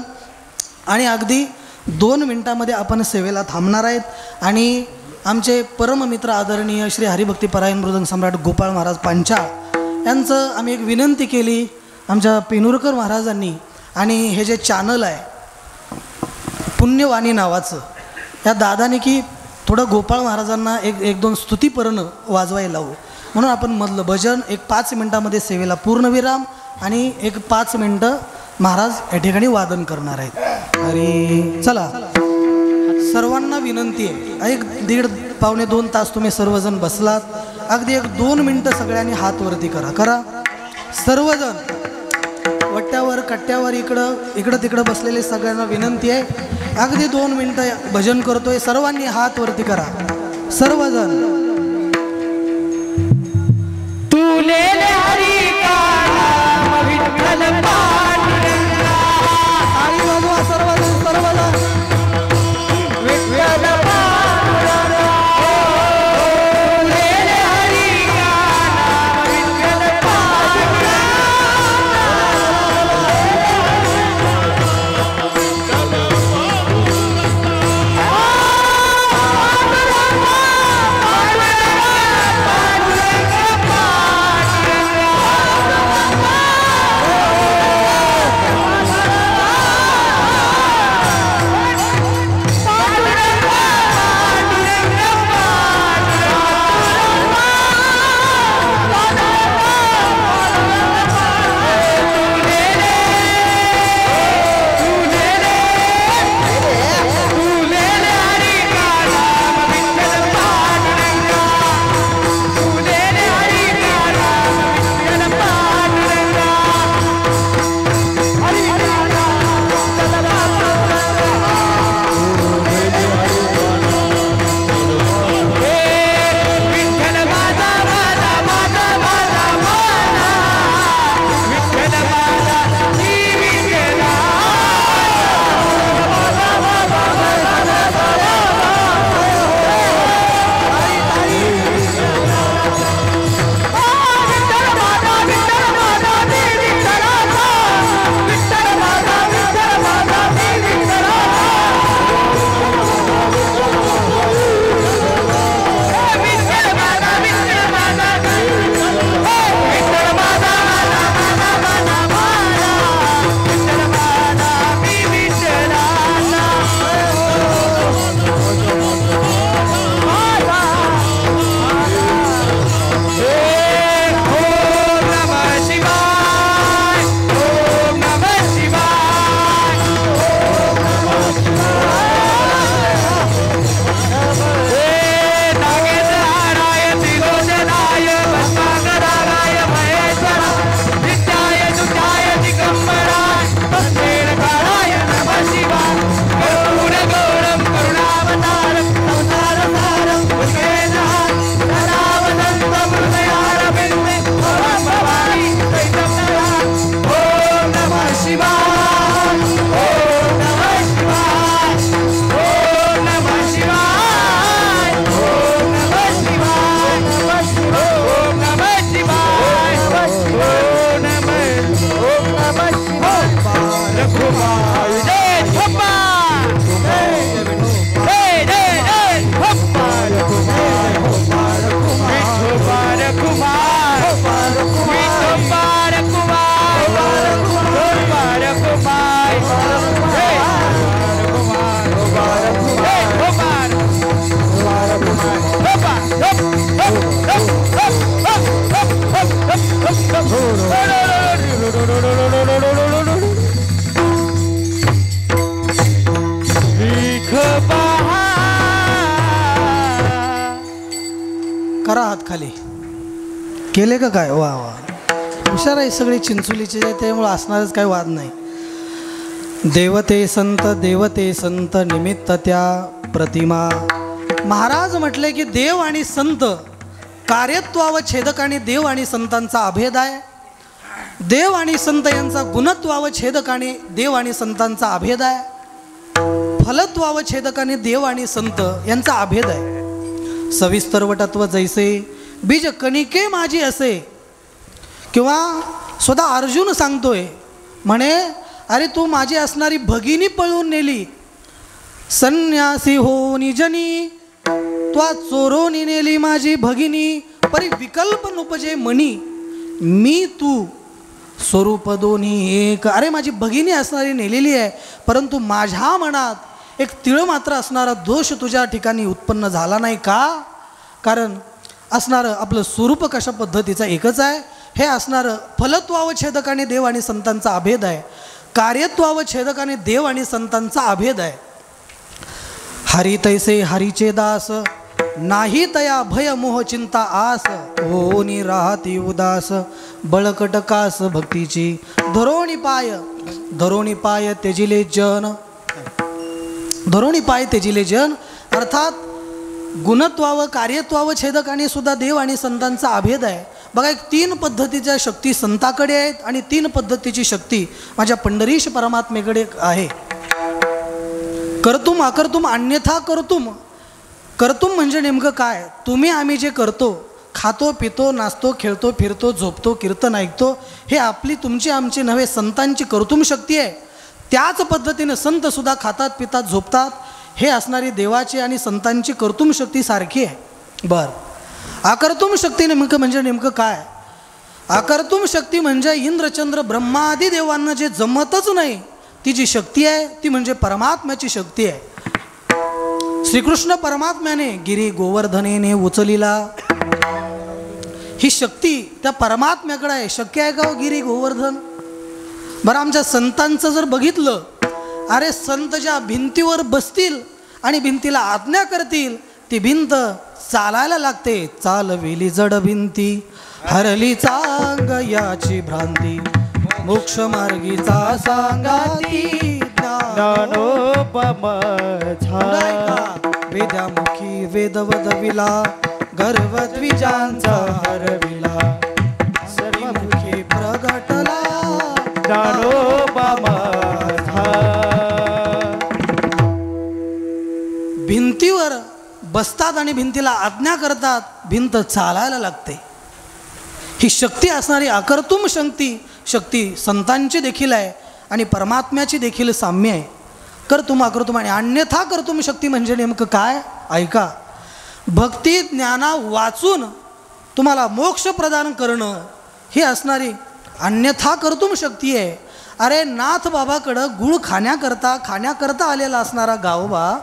आणि अगदी 2 मिनटामध्ये आपण सेवेला थांबणार आहेत. आणि आमचे परममित्र आदरणीय श्री हरिभक्तीपरायण मृदंग सम्राट गोपाळ महाराज पांचाळ यांचं आम्ही एक विनंती केली आमच्या पेनुरकर महाराजांनी. आणि हे जे चॅनल आहे पुण्यवाणी नावाचं, या दादाने की थोडं गोपाळ महाराजांना एक 2 स्तुतीपरणं वाजवायला लावू, म्हणून आपण मधलं भजन एक 5 मिनटामध्ये सेवेला पूर्णविराम, आणि एक 5 मिनटं महाराज या ठिकाणी वादन करणार आहेत. अरे चला, सर्वांना विनंती आहे, 1-1.5-2 तास तुम्ही सर्वजण बसलात, अगदी 1-2 मिनटं सगळ्यांनी हात वरती करा सर्वजण. वट्ट्यावर कट्ट्यावर इकडं तिकडं बसलेले सगळ्यांना विनंती आहे, अगदी 2 मिनटं भजन करतोय, सर्वांनी हात वरती करा सर्वजण. तुले हरी का नाम विठ्ठल पांडुरंगा, आणि वाजवा सर्वजण विठ्ठल पांडुरंगा. तुले हरी का नाम विठ्ठल पांडुरंगा. करा हात खाली. केले का काय? वा वा, हुशार आहे सगळे चिंचोलीचे, त्यामुळे असणारच काही वाद नाही. देवते संत निमित्त त्या प्रतिमा. महाराज म्हटले की देव आणि संत कार्यत्वाव छेदक आणि देव आणि संतांचा अभेद आहे. देव आणि संत यांचा गुणत्वाव छेदक आणि देव आणि संतांचा अभेद आहे. फलत्वाव छेदक आणि देव आणि संत यांचा अभेद आहे. सविस्तर वटत्व जैसे बीज कणिके माझी असे. किंवा स्वतः अर्जुन सांगतोय, म्हणे अरे तू माझी असणारी भगिनी पळून नेली, संन्यासी हो निजनी त्वा चोरोनी नेली माझी भगिनी, परी विकल्प नुपजे मनी मी तू स्वरूप दोन्ही एक. अरे माझी भगिनी असणारी नेलेली आहे, परंतु माझ्या मनात एक तिळ मात्र असणारा दोष तुझ्या ठिकाणी उत्पन्न झाला नाही का? कारण असणारं आपलं स्वरूप कशा पद्धतीचं एकच आहे. हे असणारं फलत्वाव छेदक आणि देव आणि संतांचा अभेद आहे. कार्यत्वाव छेदक आणि देव आणि संतांचा अभेद आहे. हरी तैसे हरीचे दास नाही तया भय मोह चिंता आस. ओनी राहती उदास बळकट कास भक्तीची धरोणी पाय तेजिले जन. धरोणी पाय तेजिले जन अर्थात गुणत्वाव कार्यत्वाव छेदक आणि सुद्धा देव आणि संतांचा अभेद आहे. बघा, एक 3 पद्धतीच्या शक्ती संताकडे आहेत आणि 3 पद्धतीची शक्ती माझ्या पंढरीश परमात्मेकडे आहे. कर्तुम अकर्तुम अन्यथा कर्तुम. कर्तुम म्हणजे नेमकं काय? तुम्ही आम्ही जे करतो, खातो पितो नाचतो खेळतो फिरतो झोपतो कीर्तन ऐकतो, हे आपली तुमची आमची नव्हे, संतांची कर्तुम शक्ती आहे. त्याच पद्धतीनं संतसुद्धा खातात पितात झोपतात. हे असणारी देवाची आणि संतांची कर्तुम शक्ती सारखी आहे. बरं, अकर्तुम शक्ती नेमकं काय? अकर्तुम शक्ती म्हणजे इंद्रचंद्र ब्रह्मादी देवांना जे जमतच नाही ती जी शक्ती आहे ती म्हणजे परमात्म्याची शक्ती आहे. श्रीकृष्ण परमात्म्याने गिरी गोवर्धनेने उचलिला, ही शक्ती त्या परमात्म्याकडे आहे. शक्य आहे का हो गिरी गोवर्धन? बरं, आमच्या संतांचं जर बघितलं, अरे संत ज्या भिंतीवर बसतील आणि भिंतीला आज्ञा करतील ती भिंत चालायला लागते. चालविली जड भिंती हरली चांग याची भ्रांती, मोक्ष मार्गीचा सांगाती ज्ञानोपम वेद्यामुखी वेदवदविला गर्वद्विजांचा हरविला, सर्वमुखी प्रगटला ज्ञानोपम. भिंतीवर बसतात आणि भिंतीला आज्ञा करतात, भिंत चालायला लागते. ही शक्ती असणारी अकर्तुम शक्ती संतांची देखील आहे आणि परमात्म्याची देखील साम्य आहे. कर्तुम अकर्तुम आणि अन्यथा कर्तुम शक्ती म्हणजे नेमकं काय? ऐका, भक्ती ज्ञाना वाचून तुम्हाला मोक्ष प्रदान करणं ही असणारी अन्यथा कर्तुम शक्ती आहे. अरे नाथ बाबाकडं गुळ खाण्याकरता आलेला असणारा गावोबा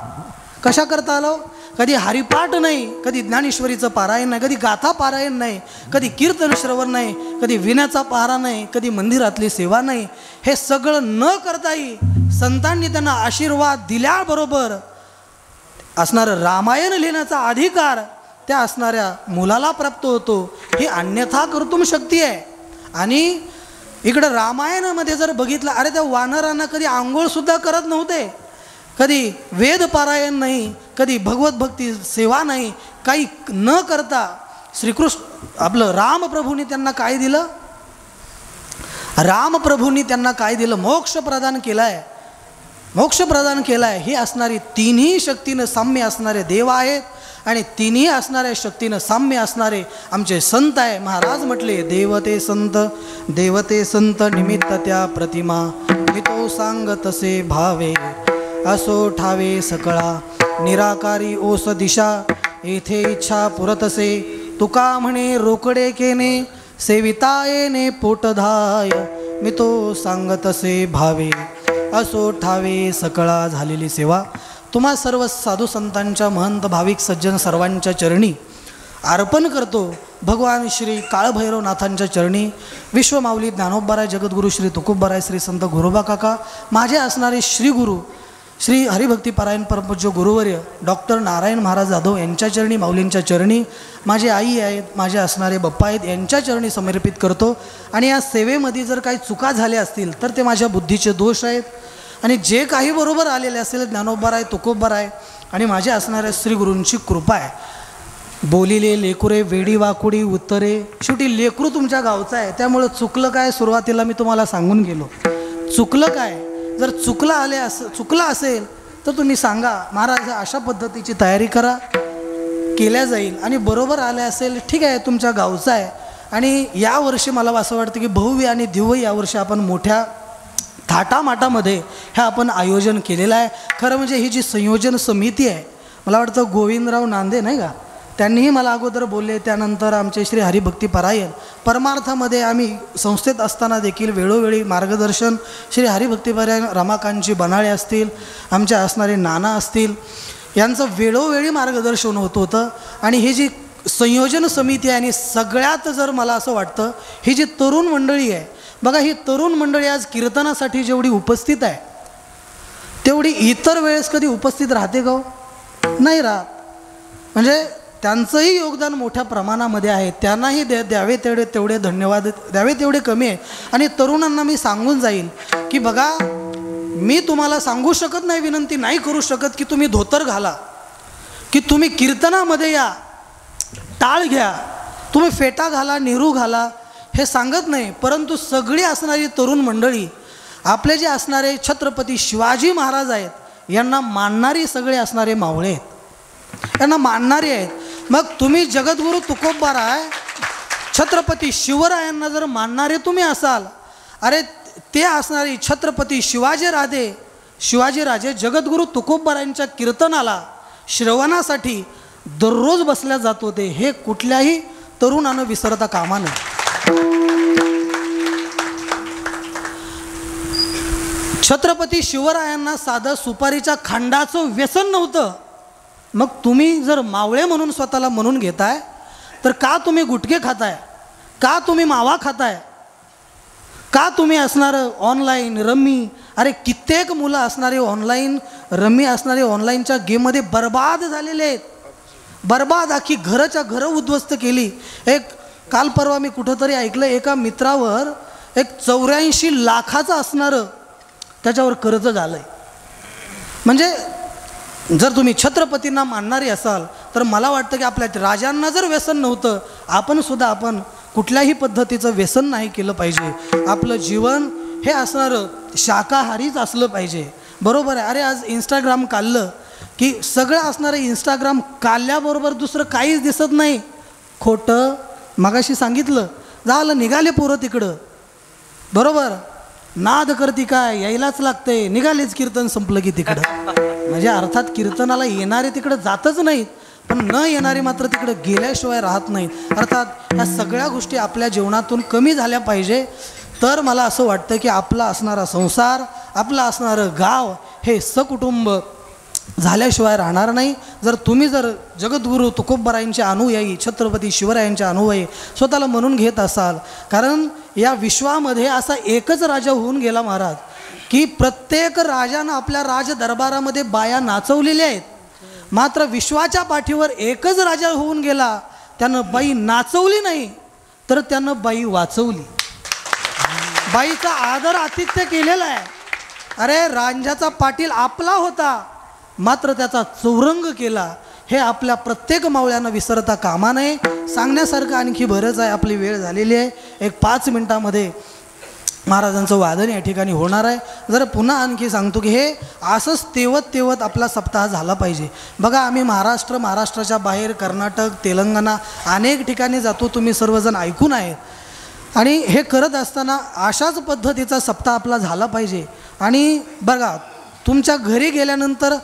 कशा करता आलो? कधी हरिपाठ नाही, कधी ज्ञानेश्वरीचं पारायण नाही, कधी गाथा पारायण नाही, कधी कीर्तन श्रवण नाही, कधी विण्याचा पहारा नाही, कधी मंदिरातली सेवा नाही. हे सगळं न करताही संतांनी त्यांना आशीर्वाद दिल्याबरोबर असणारं रामायण लिहिण्याचा अधिकार त्या असणाऱ्या मुलाला प्राप्त होतो. ही अन्यथा कर्तुम शक्ती आहे. आणि इकडं रामायणामध्ये जर बघितलं, अरे त्या वानरांना कधी आंघोळसुद्धा करत नव्हते, कधी वेद पारायण नाही, कधी भगवत भक्ती सेवा नाही, काही न करता श्रीकृष्ण आपलं रामप्रभूंनी त्यांना काय दिलं? रामप्रभूंनी त्यांना काय दिलं? मोक्ष प्रदान केलाय. मोक्ष प्रदान केलाय. ही असणारी तिन्ही शक्तीनं साम्य असणारे देव आहेत आणि तिन्ही असणाऱ्या शक्तीनं साम्य असणारे आमचे संत आहे. महाराज म्हटले, देवते संत निमित्त त्या प्रतिमा, मी तो सांग तसे भावे असो ठावे सकळा, निराकारी ओस दिशा येथे इच्छा पुरतसे, तुका म्हणे रोकडे केने सेवितायेने पोटधाय, मी तो सांगतसे भावे असो ठावे सकळा. झालेली सेवा तुम्हा सर्व साधू संतांच्या महंत भाविक सज्जन सर्वांच्या चरणी अर्पण करतो. भगवान श्री काळभैरवनाथांच्या चरणी, विश्वमाऊली ज्ञानोबराय जगद्गुरू श्री तुकोबराय श्री संत गुरोबा काका, माझे असणारे श्री गुरु श्री हरिभक्तीपरायण परमपूज्य गुरुवर्य डॉक्टर नारायण महाराज जाधव यांच्या चरणी, माऊलींच्या चरणी, माझे आई आहेत, माझे असणारे बाप्पा आहेत, यांच्या चरणी समर्पित करतो. आणि या सेवेमध्ये जर काही चुका झाल्या असतील तर ते माझ्या बुद्धीचे दोष आहेत. आणि जे काही बरोबर आलेले असेल, ज्ञानोबा आहे, तुकोबा आहे आणि माझ्या असणाऱ्या श्री गुरूंची कृपा आहे. बोलिले लेकुरे वेडी वाकुडी उत्तरे, शेवटी लेकरू तुमच्या गावचं आहे, त्यामुळं चुकलं काय सुरुवातीला मी तुम्हाला सांगून गेलो. चुकलं काय, जर चुकलं असेल तर तुम्ही सांगा, महाराज अशा पद्धतीची तयारी करा, केल्या जाईल. आणि बरोबर आले असेल ठीक आहे, तुमच्या गावचा आहे. आणि यावर्षी मला असं वाटतं की भव्य आणि दिव्य यावर्षी आपण मोठ्या थाटामाटामध्ये हे आपण आयोजन केलेलं आहे. खरं म्हणजे ही जी संयोजन समिती आहे, मला वाटतं गोविंदराव नांदे नाही का, त्यांनीही मला अगोदर बोलले. त्यानंतर आमचे श्री हरिभक्तीपरायण परमार्थामध्ये आम्ही संस्थेत असताना देखील वेळोवेळी मार्गदर्शन श्री हरिभक्तीपरायण रमाकांतजी बनाळे असतील, आमच्या असणारे नाना असतील, यांचं वेळोवेळी मार्गदर्शन होत होतं. आणि ही जी संयोजन समिती आहे, आणि सगळ्यात जर मला असं वाटतं ही जी तरुण मंडळी आहे बघा, ही तरुण मंडळी आज कीर्तनासाठी जेवढी उपस्थित आहे तेवढी इतर वेळेस कधी उपस्थित राहते का? नाही राहत. म्हणजे त्यांचंही योगदान मोठ्या प्रमाणामध्ये आहे, त्यांनाही द्यावे तेवढे धन्यवाद द्यावे तेवढे कमी आहे. आणि तरुणांना मी सांगून जाईल की बघा, मी तुम्हाला सांगू शकत नाही, विनंती नाही करू शकत की तुम्ही धोतर घाला, की तुम्ही कीर्तनामध्ये या, टाळ घ्या, तुम्ही फेटा घाला, नेहरू घाला, हे सांगत नाही. परंतु सगळी असणारी तरुण मंडळी, आपले जे असणारे छत्रपती शिवाजी महाराज आहेत यांना मानणारी सगळे असणारे मावळे आहेत, यांना मानणारे आहेत. मग तुम्ही जगद्गुरू तुकोबाराय छत्रपती शिवरायांना जर मानणारे तुम्ही असाल, अरे ते असणारे छत्रपती शिवाजीराजे जगद्गुरू तुकोबारायांच्या कीर्तनाला श्रवणासाठी दररोज बसल्या जात होते, हे कुठल्याही तरुणानं विसरता कामा नये. छत्रपती शिवरायांना साधं सुपारीच्या खांडाचं व्यसन नव्हतं. मग तुम्ही जर मावळे म्हणून स्वतःला म्हणून घेताय तर का तुम्ही गुटखे खाताय, का तुम्ही मावा खाताय, का तुम्ही असणारं ऑनलाईन रम्मी, अरे कित्येक मुलं असणारे ऑनलाईन रम्मी असणारे ऑनलाईनच्या गेममध्ये बर्बाद झालेले आहेत, बर्बाद, अख्खी घरच्या घरं उद्ध्वस्त केली. एक काल परवा मी कुठंतरी ऐकलं, एका मित्रावर एक 84 लाखाचं असणारं त्याच्यावर कर्ज झालं आहे. म्हणजे जर तुम्ही छत्रपतींना मानणारे असाल तर मला वाटतं की आपल्या राजांना जर व्यसन नव्हतं, आपण कुठल्याही पद्धतीचं व्यसन नाही केलं पाहिजे. आपलं जीवन हे असणारं शाकाहारीच असलं पाहिजे. बरोबर आहे. अरे आज इंस्टाग्राम काढलं की सगळं असणारं इंस्टाग्राम काढल्याबरोबर दुसरं काहीच दिसत नाही. खोटं मगाशी सांगितलं, झालं निघाले पोरं तिकडं, बरोबर, नाद करती काय, यायलाच लागते, निघालेच कीर्तन संपलं की तिकडं. म्हणजे अर्थात कीर्तनाला येणारे तिकडं जातच नाहीत, पण न येणारे मात्र तिकडं गेल्याशिवाय राहत नाहीत. अर्थात ह्या सगळ्या गोष्टी आपल्या जीवनातून कमी झाल्या पाहिजे. तर मला असं वाटतं की आपला असणारा संसार, आपलं असणारं गाव हे सकुटुंब झाल्याशिवाय राहणार नाही. जर तुम्ही जगद्गुरू तुकोबारायांचे अनुयायी, छत्रपती शिवरायांचे अनुयायी स्वतःला म्हणून घेत असाल, कारण या विश्वामध्ये असा एकच राजा होऊन गेला महाराज की प्रत्येक राजानं आपल्या राजदरबारामध्ये बाया नाचवलेल्या आहेत, मात्र विश्वाच्या पाठीवर एकच राजा होऊन गेला, त्यानं बाई नाचवली नाही तर त्यानं बाई वाचवली, बाईचा आदर आतिथ्य केलेला आहे. अरे रांझ्याचा पाटील आपला होता, मात्र त्याचा चौरंग केला, हे आपल्या प्रत्येक मावळ्यांना विसरता कामा नये. सांगण्यासारखं आणखी बरंच आहे, आपली वेळ झालेली आहे. एक 5 मिनिटामध्ये महाराजांचं वादन या ठिकाणी होणार आहे. जर पुन्हा आणखी सांगतो की हे असंच तेवत आपला सप्ताह झाला पाहिजे. बघा आम्ही महाराष्ट्राच्या बाहेर कर्नाटक, तेलंगणा अनेक ठिकाणी जातो, तुम्ही सर्वजण ऐकून आहेत. आणि हे करत असताना अशाच पद्धतीचा सप्ताह आपला झाला पाहिजे. आणि बघा तुमच्या घरी गेल्यानंतर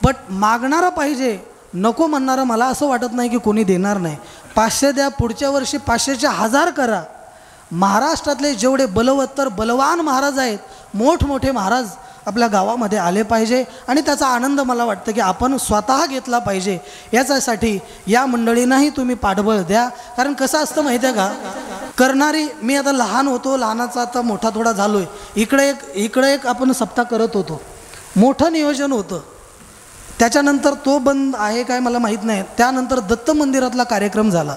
बट मागणारा पाहिजे, नको म्हणणारं मला असं वाटत नाही की कोणी देणार नाही. 500 द्या, पुढच्या वर्षी 500चे 1000 करा. महाराष्ट्रातले जेवढे बलवत्तर बलवान महाराज आहेत, मोठमोठे महाराज आपल्या गावामध्ये आले पाहिजे आणि त्याचा आनंद मला वाटतं की आपण स्वतः घेतला पाहिजे. याच्यासाठी या मंडळींनाही तुम्ही पाठबळ द्या. कारण कसं असतं माहिती आहे का, करणारी मी आता लहान होतो, लहानाचा आता मोठा थोडा झालो आहे. इकडे एक आपण सप्ताह करत होतो मोठं नियोजन होतं. त्याच्यानंतर तो बंद आहे काय मला माहीत नाही. त्यानंतर दत्त मंदिरातला कार्यक्रम झाला.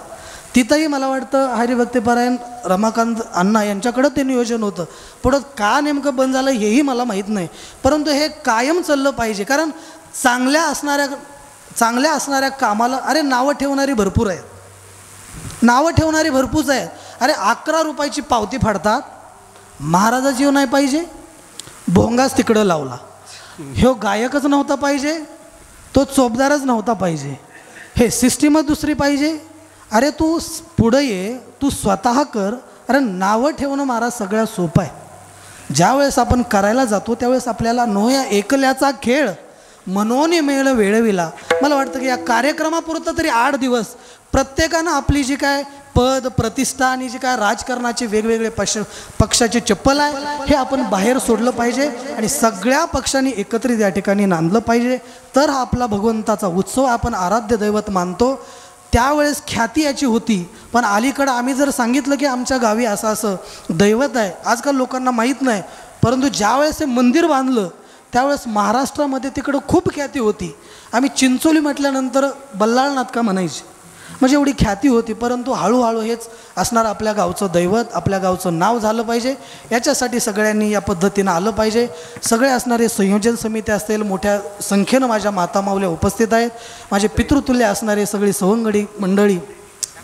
तिथंही मला वाटतं हरिभक्तीपरायण रमाकांत अण्णा यांच्याकडं ते नियोजन होतं. पुढं का नेमकं बंद झालं हेही मला माहीत नाही. परंतु हे कायम चाललं पाहिजे. कारण चांगल्या असणाऱ्या कामाला अरे नावं ठेवणारी भरपूर आहेत. नावं ठेवणारी भरपूर आहेत. अरे 11 रुपयाची पावती फाडतात. महाराजाच येऊ नाही पाहिजे, भोंगाच तिकडं लावला. ह्यो गायकच नव्हता पाहिजे, तो चोपदारच नव्हता पाहिजे, हे सिस्टीमच दुसरी पाहिजे. अरे तू पुढं ये, तू स्वतः कर. अरे नावं ठेवणं महाराज सगळ्यात सोपं आहे. ज्यावेळेस आपण करायला जातो त्यावेळेस आपल्याला नोया एकल्याचा खेळ मनोनी मेळ वेळविला. मला वाटतं की या कार्यक्रमापुरतं तरी 8 दिवस प्रत्येकानं आपली जी काय पद प्रतिष्ठा आणि जी काय राजकारणाचे वेगवेगळे पक्षाचे चप्पल आहे हे आपण बाहेर सोडलं पाहिजे आणि सगळ्या पक्षांनी एकत्रित या ठिकाणी नांदलं पाहिजे. तर हा आपला भगवंताचा उत्सव आपण आराध्य दैवत मानतो. त्यावेळेस ख्याती याची होती. पण अलीकडं आम्ही जर सांगितलं की आमच्या गावी असं असं दैवत आहे, आजकाल लोकांना माहीत नाही. परंतु ज्यावेळेस हे मंदिर बांधलं त्यावेळेस महाराष्ट्रामध्ये तिकडं खूप ख्याती होती. आम्ही चिंचोली म्हटल्यानंतर बल्लाळनाथ का म्हणायची, म्हणजे एवढी ख्याती होती. परंतु हळूहळू हेच असणार आपल्या गावचं दैवत, आपल्या गावचं नाव झालं पाहिजे. याच्यासाठी सगळ्यांनी या पद्धतीनं आलं पाहिजे. सगळे असणारे संयोजन समिती असतील, मोठ्या संख्येनं माझ्या मातामाऊल्या उपस्थित आहेत. माझे पितृतुल्य असणारे सगळी सवंगडी मंडळी,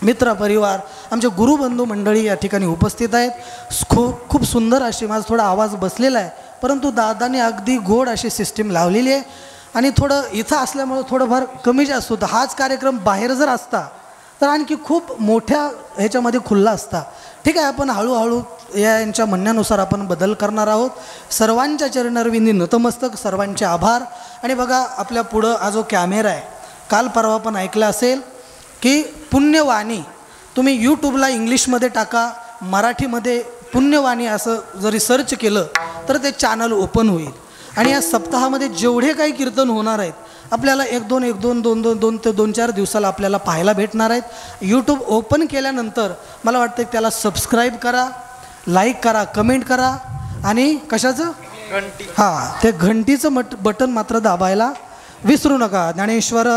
मित्र परिवार, आमचे गुरुबंधू मंडळी या ठिकाणी उपस्थित आहेत. खूप सुंदर अशी, माझा थोडा आवाज बसलेला आहे परंतु दादाने अगदी गोड अशी सिस्टीम लावलेली आहे. आणि थोडं इथं असल्यामुळं थोडंफार कमी जास्त होतं. हाच कार्यक्रम बाहेर जर असता तर आणखी खूप मोठ्या ह्याच्यामध्ये खुल्ला असता. ठीक आहे, आपण हळूहळू यांच्या म्हणण्यानुसार आपण बदल करणार आहोत. सर्वांच्या चरणरविंदी नतमस्तक, सर्वांचे आभार. आणि बघा आपल्या पुढं हा जो कॅमेरा आहे, काल परवा पण ऐकलं असेल की पुण्यवाणी, तुम्ही यूट्यूबला इंग्लिशमध्ये टाका, मराठीमध्ये पुण्यवाणी असं जरी सर्च केलं तर ते चॅनल ओपन होईल. आणि या सप्ताहामध्ये जेवढे काही कीर्तन होणार आहेत आपल्याला 1-2 ते 2-4 दिवसाला आपल्याला पाहायला भेटणार आहेत. यूट्यूब ओपन केल्यानंतर मला वाटतं की त्याला सबस्क्राईब करा, लाईक करा, कमेंट करा आणि कशाचं हां ते घंटीचं बटन मात्र दाबायला विसरू नका. ज्ञानेश्वर